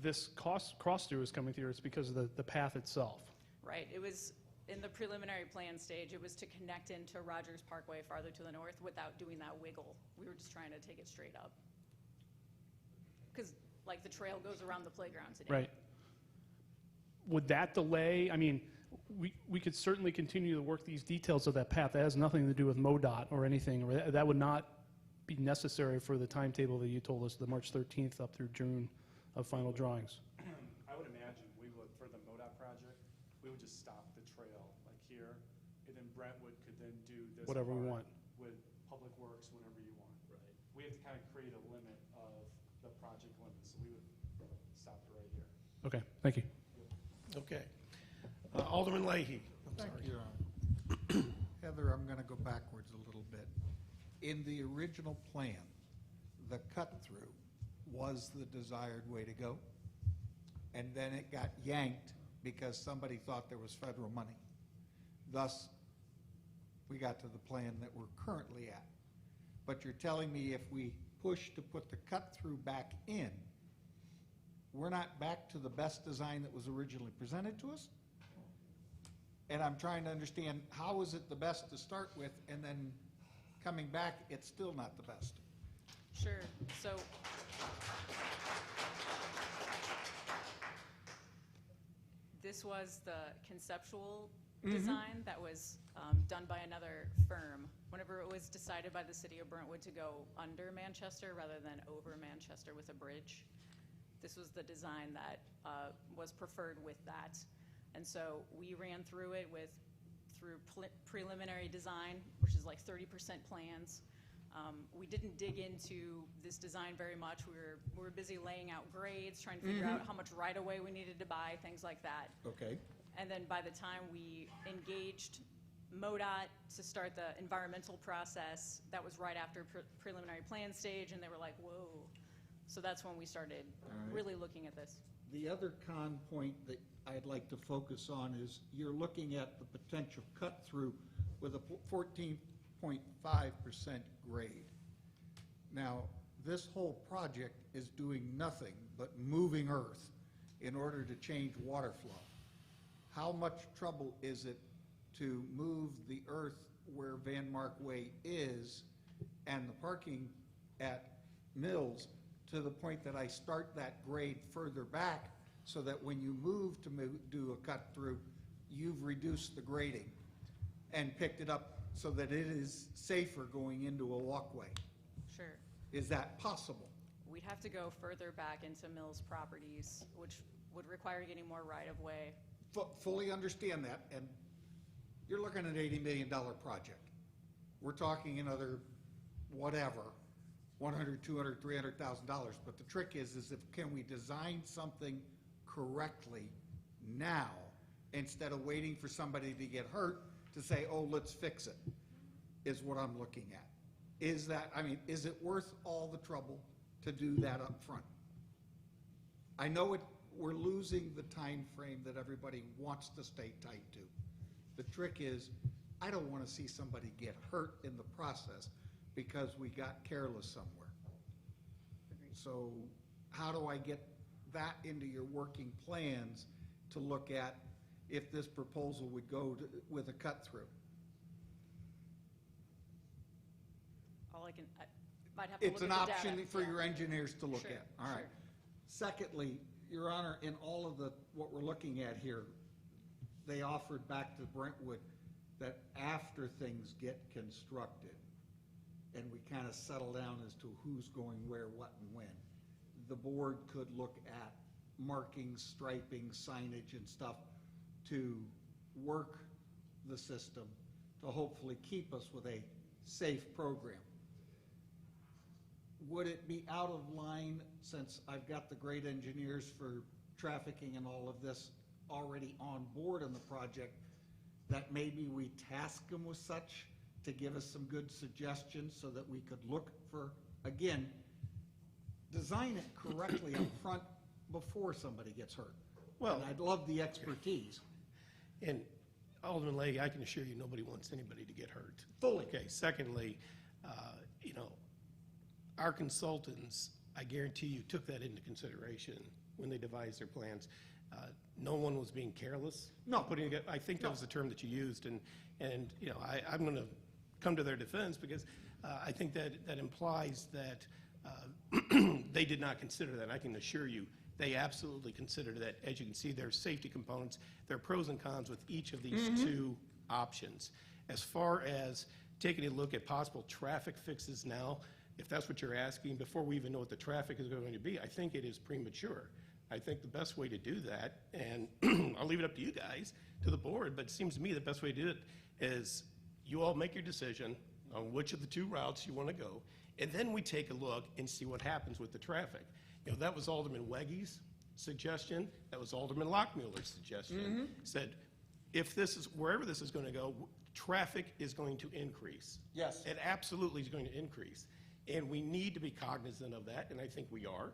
this cross-through is coming through. It's because of the path itself. Right. It was in the preliminary plan stage, it was to connect into Rogers Parkway farther to the north without doing that wiggle. We were just trying to take it straight up. Because, like, the trail goes around the playground today. Right. Would that delay, I mean, we could certainly continue to work these details of that path. That has nothing to do with MoDOT or anything. Or that would not be necessary for the timetable that you told us, the March 13th up through June of final drawings. I would imagine we would, for the MoDOT project, we would just stop the trail like here, and then Brentwood could then do this Whatever we part want. with Public Works whenever you want. Right. We have to kind of create a limit of the project limit, so we would stop it right here. Okay, thank you. Okay. Alderman Leahy. Thank you, Your Honor. Heather, I'm going to go backwards a little bit. In the original plan, the cut-through was the desired way to go, and then it got yanked because somebody thought there was federal money. Thus, we got to the plan that we're currently at. But you're telling me if we push to put the cut-through back in, we're not back to the best design that was originally presented to us? And I'm trying to understand, how is it the best to start with, and then coming back, it's still not the best? Sure. So this was the conceptual design that was done by another firm. Whenever it was decided by the city of Brentwood to go under Manchester rather than over Manchester with a bridge, This was the design that was preferred with that. And so we ran through it through preliminary design, which is like 30% plans. We didn't dig into this design very much. We were busy laying out grades, trying to figure out how much right-of-way we needed to buy, things like that. Okay. And then by the time we engaged MoDOT to start the environmental process, that was right after preliminary plan stage, and they were like, whoa. So that's when we started really looking at this. The other con point that I'd like to focus on is you're looking at the potential cut-through with a 14.5% grade. Now, this whole project is doing nothing but moving earth in order to change water flow. How much trouble is it to move the earth where Van Mark Way is and the parking at Mills to the point that I start that grade further back so that when you move to do a cut through, you've reduced the grading and picked it up so that it is safer going into a walkway? Sure. Is that possible? We'd have to go further back into Mills properties, which would require getting more right-of-way. Fully understand that, and you're looking at an $80 million project. We're talking another, whatever, $100,000, $200,000, $300,000. But the trick is if can we design something correctly now instead of waiting for somebody to get hurt to say, oh, let's fix it, is what I'm looking at. Is that, I mean, is it worth all the trouble to do that up front? I know we're losing the time frame that everybody wants to stay tight to. The trick is, I don't want to see somebody get hurt in the process because we got careless somewhere. So how do I get that into your working plans to look at if this proposal would go with a cut-through? I might have to look It's at an the option data. for Yeah. your engineers to look Sure, at. All right. sure. Secondly, Your Honor, in all of what we're looking at here, they offered back to Brentwood that after things get constructed and we kind of settle down as to who's going where, what, and when, the board could look at markings, striping, signage, and stuff to work the system to hopefully keep us with a safe program. Would it be out of line, since I've got the great engineers for trafficking and all of this already on board on the project, that maybe we task them with such to give us some good suggestions so that we could look for, again, design it correctly up front before somebody gets hurt? Well- And I'd love the expertise. And Alderman Leahy, I can assure you, nobody wants anybody to get hurt. Fully. Okay, secondly, our consultants, I guarantee you, took that into consideration when they devised their plans. No one was being careless. No. I think that was the term that you used, and I'm going to come to their defense because I think that implies that they did not consider that. I can assure you, they absolutely considered that. As you can see, there's safety components. There are pros and cons with each of these two options. As far as taking a look at possible traffic fixes now, if that's what you're asking, before we even know what the traffic is going to be, I think it is premature. I think the best way to do that, and I'll leave it up to you guys, to the board, but it seems to me the best way to do it is you all make your decision on which of the two routes you want to go, and then we take a look and see what happens with the traffic. That was Alderman Wegge's suggestion. That was Alderman Lockmuller's suggestion. Said, if this is, wherever this is going to go, traffic is going to increase. Yes. It absolutely is going to increase. And we need to be cognizant of that, and I think we are.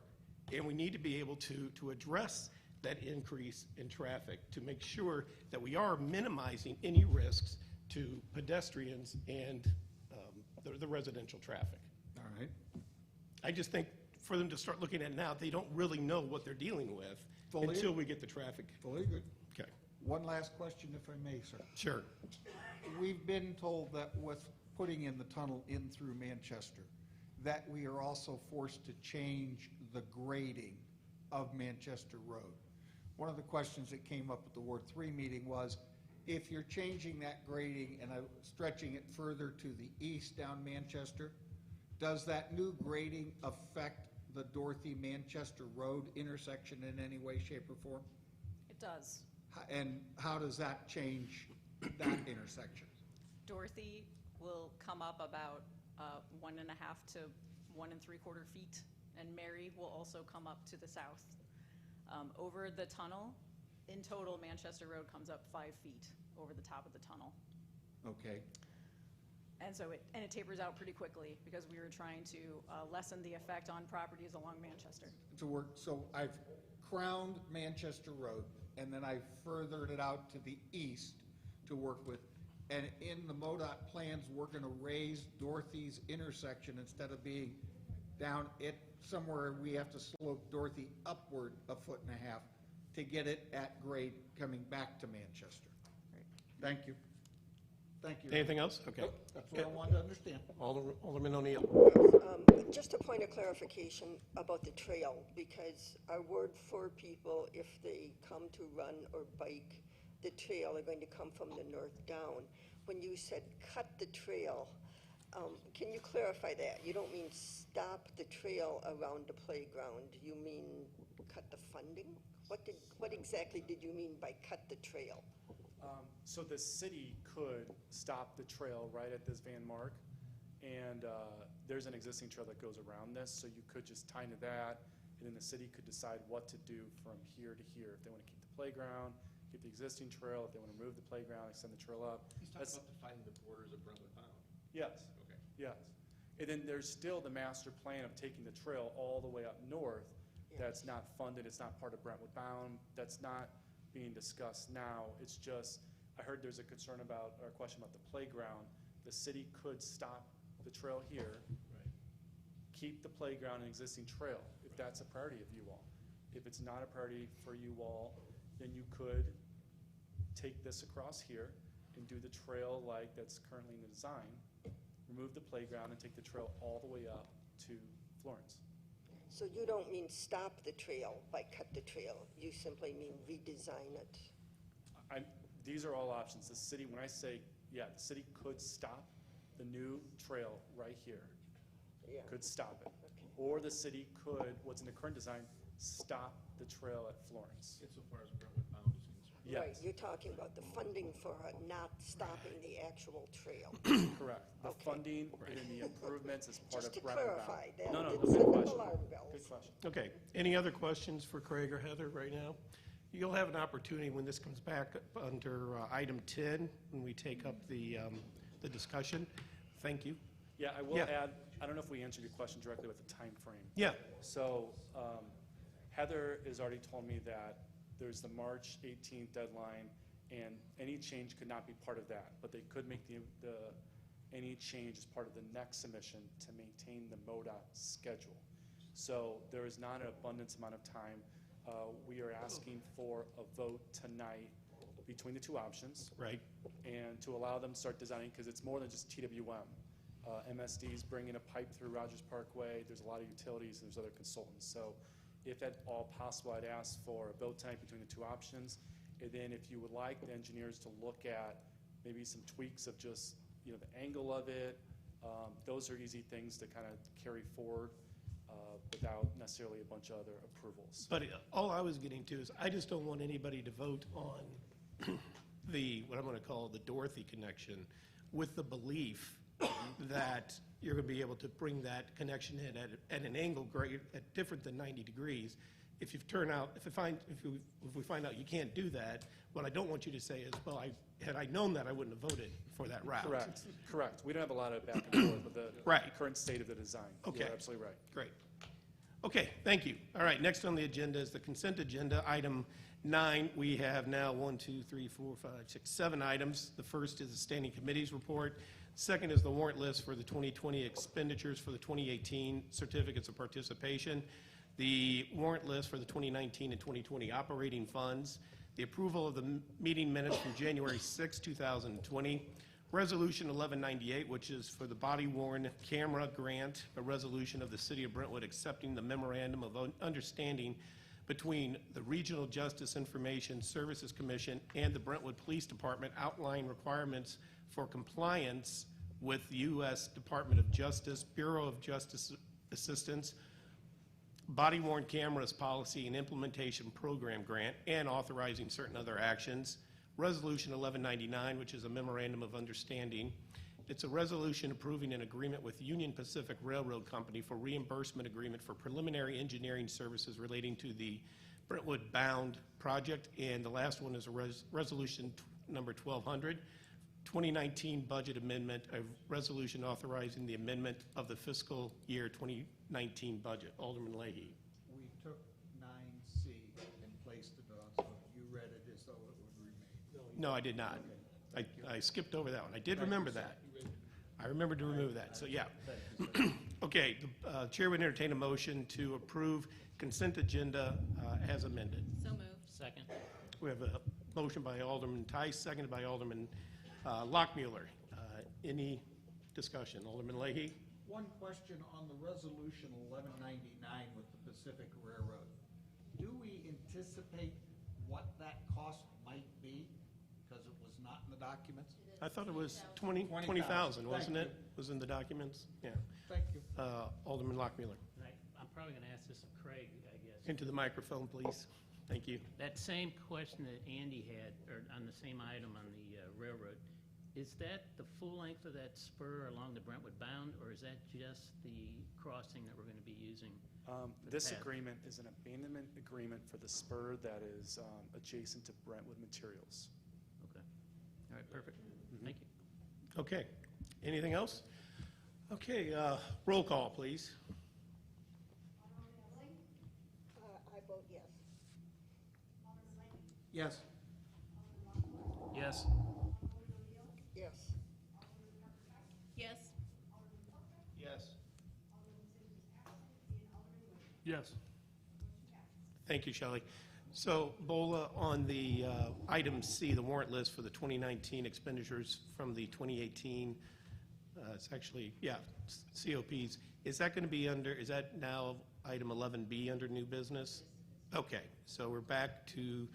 And we need to be able to address that increase in traffic to make sure that we are minimizing any risks to pedestrians and the residential traffic. All right. I just think for them to start looking at it now, they don't really know what they're dealing with Fully. until we get the traffic. Fully good. Okay, One last question, if I may, sir. sure. We've been told that with putting in the tunnel in through Manchester, that we are also forced to change the grading of Manchester Road. One of the questions that came up at the Ward 3 meeting was, if you're changing that grading and stretching it further to the east down Manchester, does that new grading affect the Dorothy-Manchester Road intersection in any way, shape, or form? It does. And how does that change that intersection? Dorothy will come up about 1.5 to 1 3/4 feet, and Mary will also come up to the south. Over the tunnel, in total, Manchester Road comes up 5 feet over the top of the tunnel. Okay. And so it tapers out pretty quickly because we were trying to lessen the effect on properties along Manchester. To work, so I've crowned Manchester Road, and then I furthered it out to the east to work with. And in the MoDOT plans, we're gonna raise Dorothy's intersection instead of being down it, somewhere we have to slope Dorothy upward 1.5 feet to get it at grade coming back to Manchester. Thank you. Thank you. Anything else? Okay. That's what I wanted to understand. Alderman O'Neill. Just a point of clarification about the trail, because our word for people, if they come to run or bike, the trail are going to come from the north down. When you said cut the trail, can you clarify that? You don't mean stop the trail around the playground, you mean cut the funding? What exactly did you mean by cut the trail? So the city could stop the trail right at this Van Mark, and there's an existing trail that goes around this, so you could just tie into that, and then the city could decide what to do from here to here. If they want to keep the playground, keep the existing trail, if they want to move the playground, extend the trail up. He's talking about defining the borders of Brentwood bound. Yes. Okay. Yes. And then there's still the master plan of taking the trail all the way up north. That's not funded, it's not part of Brentwood bound, that's not being discussed now. It's just, I heard there's a concern about, or a question about the playground. The city could stop the trail here, keep the playground an existing trail, if that's a priority of you all. If it's not a priority for you all, then you could take this across here and do the trail like that's currently in the design, remove the playground and take the trail all the way up to Florence. So you don't mean stop the trail by cut the trail, you simply mean redesign it? These are all options. The city, when I say, yeah, the city could stop the new trail right here. Yeah. Could stop it. Okay. Or the city could, what's in the current design, stop the trail at Florence. Insofar as Brentwood bound is concerned. Right, Yes, you're talking about the funding for not stopping the actual trail. correct. The Okay. funding and then the improvements as part of Just to Brentwood bound. clarify that, No, it's good setting question. alarm bells. Good question. Okay, any other questions for Craig or Heather right now? You'll have an opportunity when this comes back up under item 10, when we take up the discussion. Thank you. Yeah, I will Yeah. add, I don't know if we answered your question directly with the time frame. Yeah, So Heather has already told me that there's the March 18th deadline, and any change could not be part of that, but they could make any change as part of the next submission to maintain the MoDOT schedule. So there is not an abundance amount of time. We are asking for a vote tonight between the two options, right. and to allow them to start designing, because it's more than just TWM. MSD's bringing a pipe through Rogers Parkway, there's a lot of utilities, and there's other consultants. So if at all possible, I'd ask for a vote tonight between the two options, and then if you would like the engineers to look at maybe some tweaks of just, the angle of it, those are easy things to kind of carry forward without necessarily a bunch of other approvals. But all I was getting to is, I just don't want anybody to vote on what I'm going to call the Dorothy connection with the belief that you're going to be able to bring that connection in at an angle different than 90 degrees. If we find out you can't do that, what I don't want you to say is, well, had I known that, I wouldn't have voted for that route. Correct. We don't have a lot of back and forth with the Right. current state of the design. Okay. You're absolutely right. Great. Okay, thank you. All right, next on the agenda is the consent agenda. Item 9, we have now 7 items. The first is the standing committees report. Second is the warrant list for the 2020 expenditures for the 2018 certificates of participation. The warrant list for the 2019 and 2020 operating funds. The approval of the meeting minutes from January 6, 2020. Resolution 1198, which is for the body-worn camera grant, a resolution of the City of Brentwood accepting the memorandum of understanding between the Regional Justice Information Services Commission and the Brentwood Police Department outlining requirements for compliance with the U.S. Department of Justice, Bureau of Justice Assistance, body-worn cameras policy and implementation program grant, and authorizing certain other actions. Resolution 1199, which is a memorandum of understanding. It's a resolution approving an agreement with Union Pacific Railroad Company for reimbursement agreement for preliminary engineering services relating to the Brentwood Bound project. And the last one is a resolution number 1200, 2019 budget amendment, a resolution authorizing the amendment of the fiscal year 2019 budget. Alderman Leahy. We took 9C and placed it on, so you read it as though it would remain. No, I did not. I skipped over that one. I did remember that. I remembered to remove that, so yeah. Okay, the chair would entertain a motion to approve consent agenda as amended. So moved. Second. We have a motion by Alderman Tice, seconded by Alderman Lockmuller. Any discussion? Alderman Leahy? One question on the resolution 1199 with the Pacific Railroad. Do we anticipate what that cost might be? Because it was not in the documents? I thought it was 20,000, wasn't it? Was in the documents? Yeah. Thank you. Alderman Lockmuller. I'm probably going to ask this of Craig, I guess. Into the microphone, please. Thank you. That same question that Andy had, or on the same item on the railroad, is that the full length of that spur along the Brentwood Bound, or is that just the crossing that we're going to be using? This path. agreement is an abandonment agreement for the spur that is adjacent to Brentwood Materials. Okay. All right, perfect. Thank you. Okay. Anything else? Okay, roll call, please. I vote yes. Yes. Yes. Yes. Yes. Yes. Yes. Thank you, Shelley. So, Bola, on the item C, the warrant list for the 2019 expenditures from the 2018, it's actually, yeah, COPs, is that going to be under, is that now item 11B under new business? Okay, so we're back to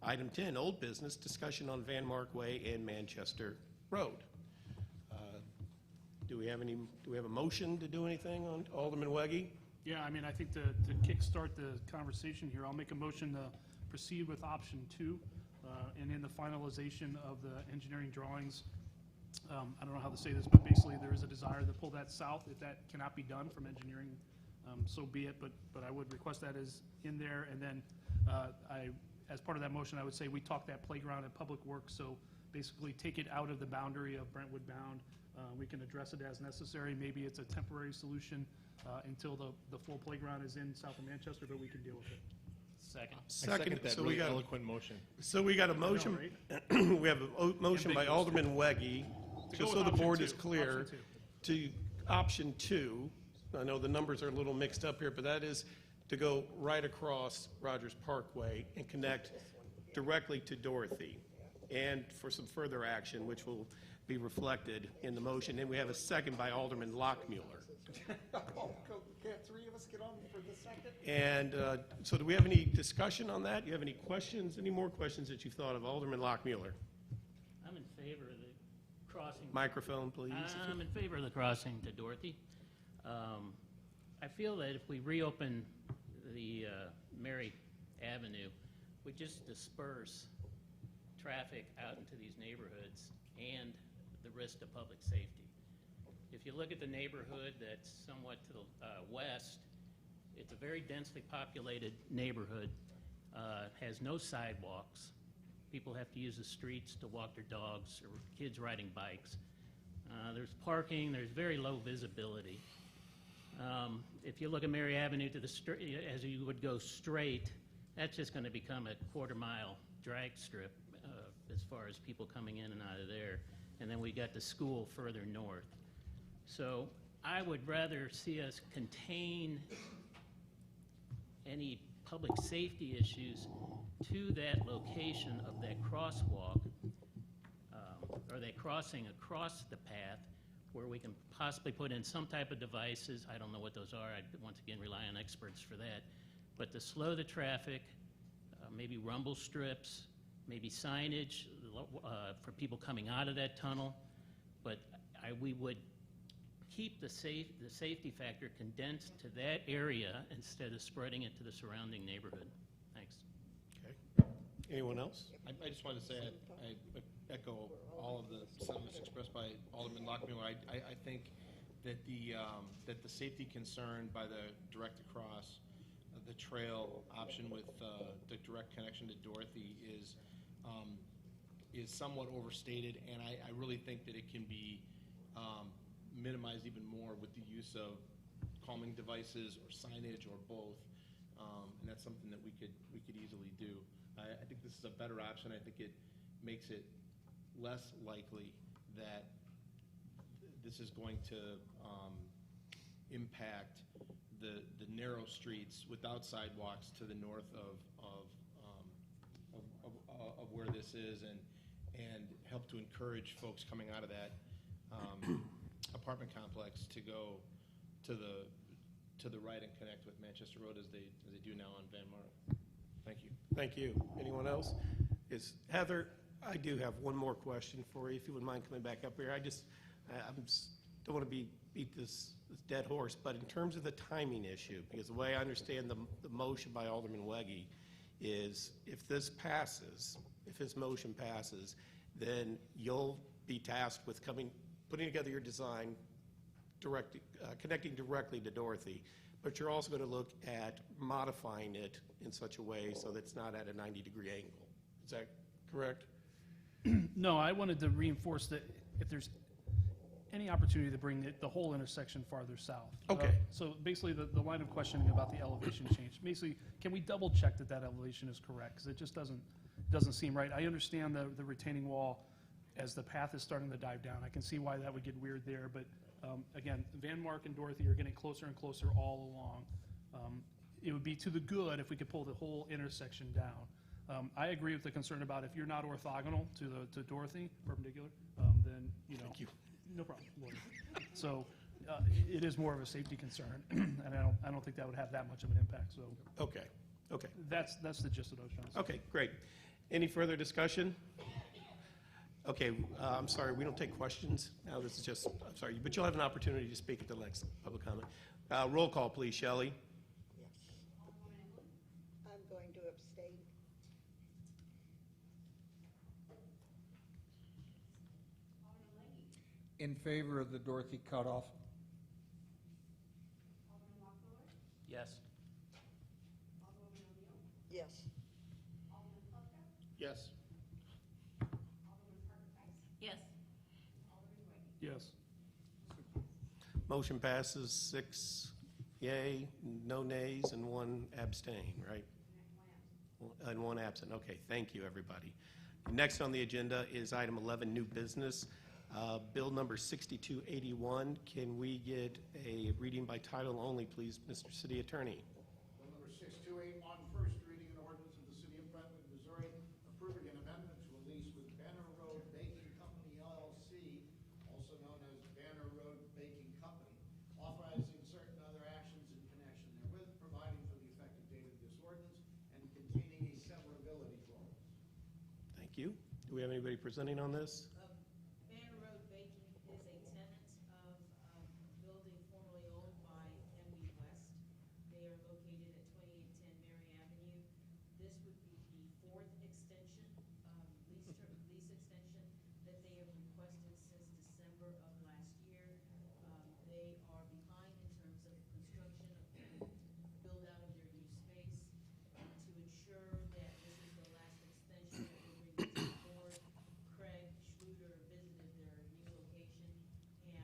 item 10, old business, discussion on Van Mark Way and Manchester Road. Do we have a motion to do anything on Alderman Weggie? Yeah, I mean, I think to kickstart the conversation here, I'll make a motion to proceed with option 2, and in the finalization of the engineering drawings, I don't know how to say this, but basically there is a desire to pull that south. If that cannot be done from engineering, so be it, but I would request that is in there, and then as part of that motion, I would say we talk that playground at Public Works, so basically take it out of the boundary of Brentwood Bound. We can address it as necessary. Maybe it's a temporary solution until the full playground is in south of Manchester, but we can deal with it. Second. Second, that so really we got, eloquent motion. so we got a motion, we have a motion by Alderman Weggie, just so the board is clear, to option 2. I know the numbers are a little mixed up here, but that is to go right across Rogers Parkway and connect directly to Dorothy, and for some further action, which will be reflected in the motion. And we have a second by Alderman Lockmuller. Can't three of us get on for the second? And so do we have any discussion on that? Do you have any questions, any more questions that you've thought of? Alderman Lockmuller. I'm in favor of the crossing. Microphone, please. I'm in favor of the crossing to Dorothy. I feel that if we reopen the Mary Avenue, we just disperse traffic out into these neighborhoods and the risk to public safety. If you look at the neighborhood that's somewhat to the west, it's a very densely populated neighborhood, has no sidewalks. People have to use the streets to walk their dogs or kids riding bikes. There's parking, there's very low visibility. If you look at Mary Avenue to the as you would go straight, that's just going to become a quarter-mile drag strip as far as people coming in and out of there. And then we got the school further north. So I would rather see us contain any public safety issues to that location of that crosswalk, or that crossing across the path, where we can possibly put in some type of devices. I don't know what those are. I'd once again rely on experts for that. But to slow the traffic, maybe rumble strips, maybe signage for people coming out of that tunnel. But we would keep the safety factor condensed to that area instead of spreading it to the surrounding neighborhood. Thanks. Okay. Anyone else? I just wanted to say, I echo all of the sentiments expressed by Alderman Lockmuir. I think that the safety concern by the direct across, the trail option with the direct connection to Dorothy is somewhat overstated, and I really think that it can be minimized even more with the use of calming devices or signage or both, and that's something that we could easily do. I think this is a better option. I think it makes it less likely that this is going to impact the narrow streets without sidewalks to the north of where this is, and help to encourage folks coming out of that apartment complex to go to the right and connect with Manchester Road as they do now on Van Mark. Thank you. Thank you. Anyone else? Heather, I do have one more question for you, if you wouldn't mind coming back up here. Don't want to beat this dead horse, but in terms of the timing issue, because the way I understand the motion by Alderman Wegge is if this motion passes, then you'll be tasked with putting together your design, connecting directly to Dorothy, but you're also going to look at modifying it in such a way so that it's not at a 90-degree angle. Is that correct? No, I wanted to reinforce that if there's any opportunity to bring the whole intersection farther south. Okay. So basically, the line of questioning about the elevation change, basically, can we double check that elevation is correct? Because it just doesn't seem right. I understand the retaining wall as the path is starting to dive down. I can see why that would get weird there, but again, Van Mark and Dorothy are getting closer and closer all along. It would be to the good if we could pull the whole intersection down. I agree with the concern about if you're not orthogonal to Dorothy, perpendicular, then, Thank you. no problem. So it is more of a safety concern, and I don't think that would have that much of an impact. So Okay. that's the gist of those, John. Okay, great. Any further discussion? Okay, I'm sorry, we don't take questions. Now, this is just, I'm sorry, but you'll have an opportunity to speak at the next public comment. Roll call, please, Shelley. Yes. I'm going to abstain. In favor of the Dorothy cutoff. Yes. Yes. Yes. Yes. Yes. Motion passes 6 yay, no nays, and 1 abstain, right? And 1 absent. Okay, thank you, everybody. Next on the agenda is item 11, new business. Bill number 6281. Can we get a reading by title only, please, Mr. City Attorney? Bill number 6281, first reading an ordinance of the City of Brentwood, Missouri, approving an amendment to a lease with Banner Road Baking Company LLC, also known as Banner Road Baking Company, authorizing certain other actions in connection therewith, providing for the effective date of this ordinance, and containing a severability clause. Thank you. Do we have anybody presenting on this? Banner Road Baking is a tenant of a building formerly owned by MB West. They are located at 2810 Mary Avenue. This would be the 4th extension, lease extension that they have requested since December of last year. They are behind in terms of construction of the build out of their new space. And to ensure that this is the last extension that we're bringing to the board, Craig Schluter visited their new location, and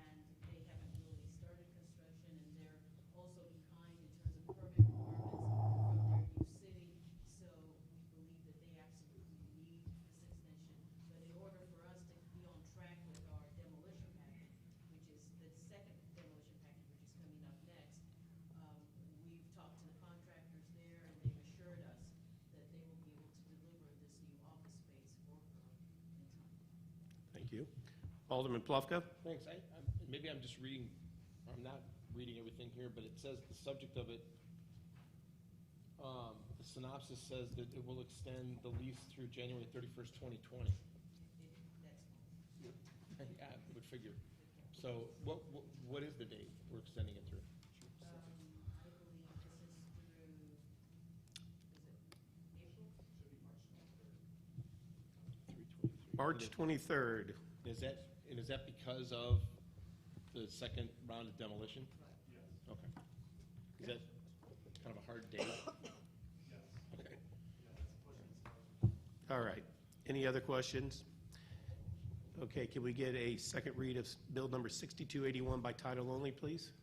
they haven't really started construction, and they're also behind in terms of permit requirements from their new city. So we believe that they absolutely need this extension. But in order for us to be on track with our demolition package, which is the second demolition package, which is coming up next, we've talked to the contractors there, and they've assured us that they will be able to deliver this new office space for her in time. Thank you. Alderman Plufka? Thanks. Maybe I'm just reading, or I'm not reading everything here, but it says the subject of it, the synopsis says that it will extend the lease through January 31st, 2020. That's Yeah, I would figure. So what is the date we're extending it through? I believe this is through, is it April? March 23rd. Is that because of the second round of demolition? Yes. Okay. Is that kind of a hard date? Yes. Okay. All right. Any other questions? Okay, can we get a second read of Bill number 6281 by title only, please?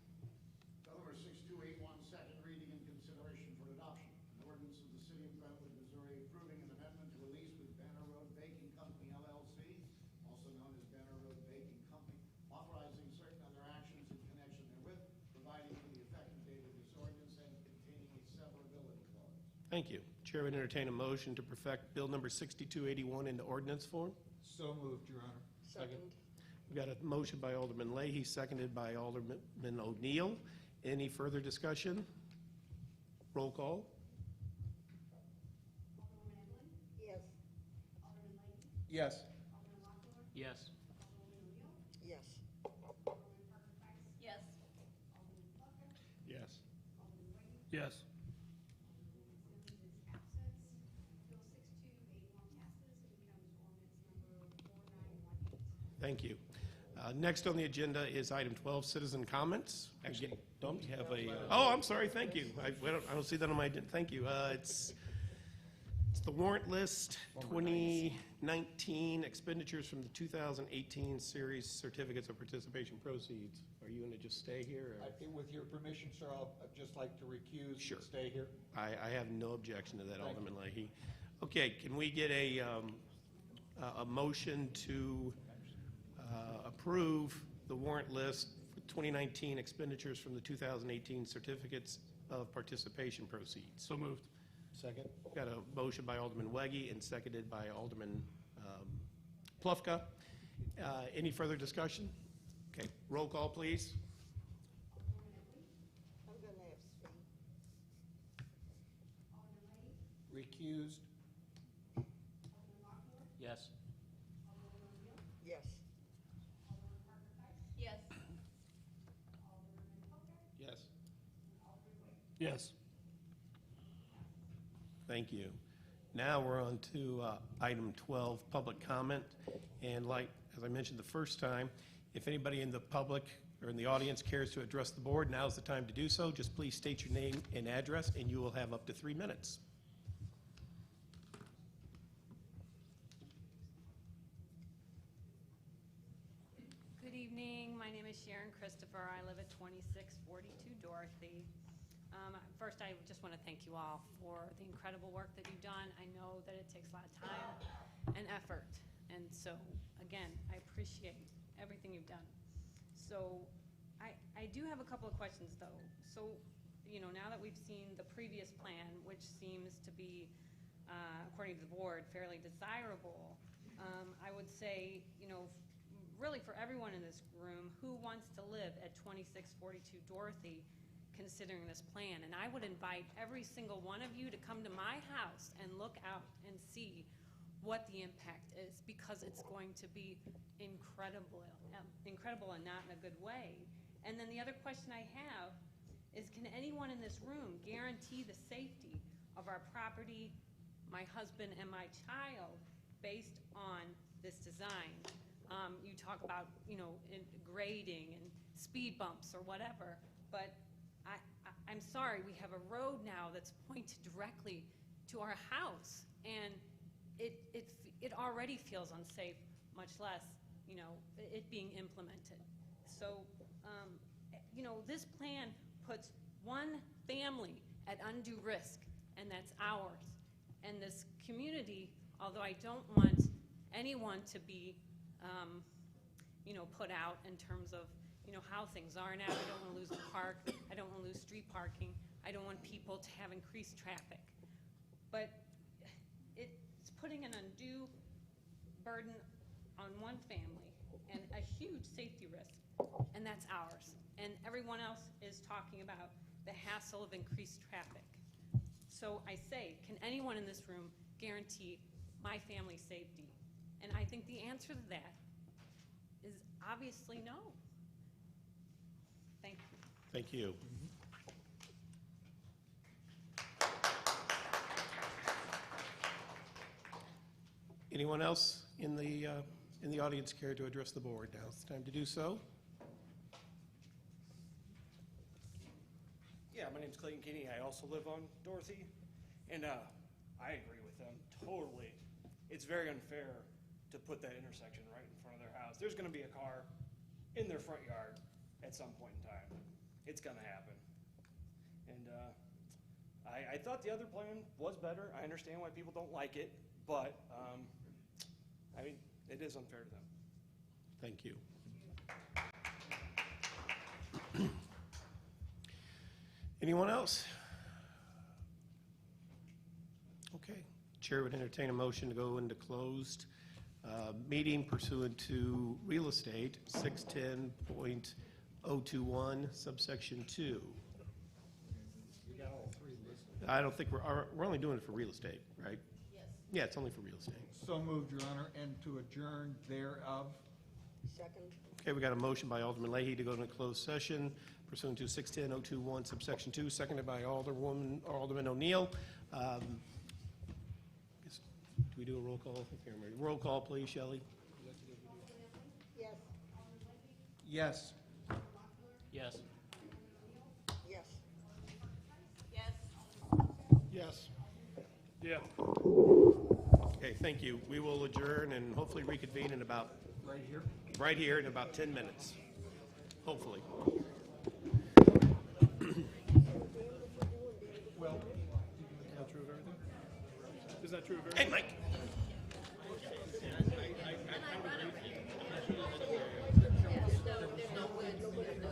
Bill number 6281, second reading and consideration for adoption. An ordinance of the City of Brentwood, Missouri, approving an amendment to a lease with Banner Road Baking Company LLC, also known as Banner Road Baking Company, authorizing certain other actions in connection therewith, providing for the effective date of this ordinance and containing a severability clause. Thank you. Chair would entertain a motion to perfect Bill number 6281 into ordinance form. So moved, Your Honor. Second. We've got a motion by Alderman Leahy, seconded by Alderman O'Neill. Any further discussion? Roll call. Yes. Yes. Yes. Yes. Yes. Yes. Yes. Thank you. Next on the agenda is item 12, citizen comments. Actually, Don't we have a, Oh, I'm sorry, thank you. I don't see that on my agenda. Thank you. It's the warrant list, 2019 expenditures from the 2018 series certificates of participation proceeds. Are you going to just stay here? or- I think with your permission, sir, I'd just like to recuse Sure. and stay here. I have no objection to that, Thank Alderman Leahy. Okay, can we get a motion to approve the warrant list for 2019 expenditures from the 2018 certificates of participation proceeds? So moved. second? Got a motion by Alderman Weggie and seconded by Alderman Plufka. Any further discussion? Okay, roll call, please. I'm going to abstain. Recused. Yes. Yes. Yes. Yes. Yes. Thank you. Now we're on to item 12, public comment. And like, as I mentioned the first time, if anybody in the public or in the audience cares to address the board, now's the time to do so. Just please state your name and address, and you will have up to 3 minutes. Good evening. My name is Sharon Christopher. I live at 2642 Dorothy. First, I just want to thank you all for the incredible work that you've done. I know that it takes a lot of time and effort. And so, again, I appreciate everything you've done. So I do have a couple of questions, though. So, now that we've seen the previous plan, which seems to be, according to the board, fairly desirable, I would say, really for everyone in this room, who wants to live at 2642 Dorothy, considering this plan? And I would invite every single one of you to come to my house and look out and see what the impact is, because it's going to be incredible and not in a good way. And then the other question I have is, can anyone in this room guarantee the safety of our property, my husband and my child, based on this design? You talk about, grading and speed bumps or whatever, but I'm sorry, we have a road now that's pointed directly to our house, and it already feels unsafe, much less, it being implemented. So, this plan puts one family at undue risk, and that's ours. And this community, although I don't want anyone to be, put out in terms of, how things are now. I don't want to lose the park. I don't want to lose street parking. I don't want people to have increased traffic. But it's putting an undue burden on one family and a huge safety risk, and that's ours. And everyone else is talking about the hassle of increased traffic. So I say, can anyone in this room guarantee my family's safety? And I think the answer to that is obviously no. Thank you. Anyone else in the audience care to address the board? Now it's time to do so. Yeah, my name's Clayton Kinney. I also live on Dorothy, and I agree with them totally. It's very unfair to put that intersection right in front of their house. There's going to be a car in their front yard at some point in time. It's going to happen. And I thought the other plan was better. I understand why people don't like it, but I mean, it is unfair to them. Thank you. Anyone else? Okay. Chair would entertain a motion to go into closed meeting pursuant to real estate 610.021 subsection 2. I don't think we're only doing it for real estate, right? Yes. Yeah, it's only for real estate. So moved, Your Honor, and to adjourn thereof. Second? Okay, we got a motion by Alderman Leahy to go into closed session pursuant to 610.021 subsection 2, seconded by Alderman O'Neill. Do we do a roll call? I can't remember. Roll call, please, Shelley. Yes. Yes. Yes. Yes. Yes. Yes. Yeah. Okay, thank you. We will adjourn and hopefully reconvene in about, Right here? right here in about 10 minutes, hopefully. Well, Is that true of everything? Is that true of Hey, everything? Mike. No, there's no wood, there's no,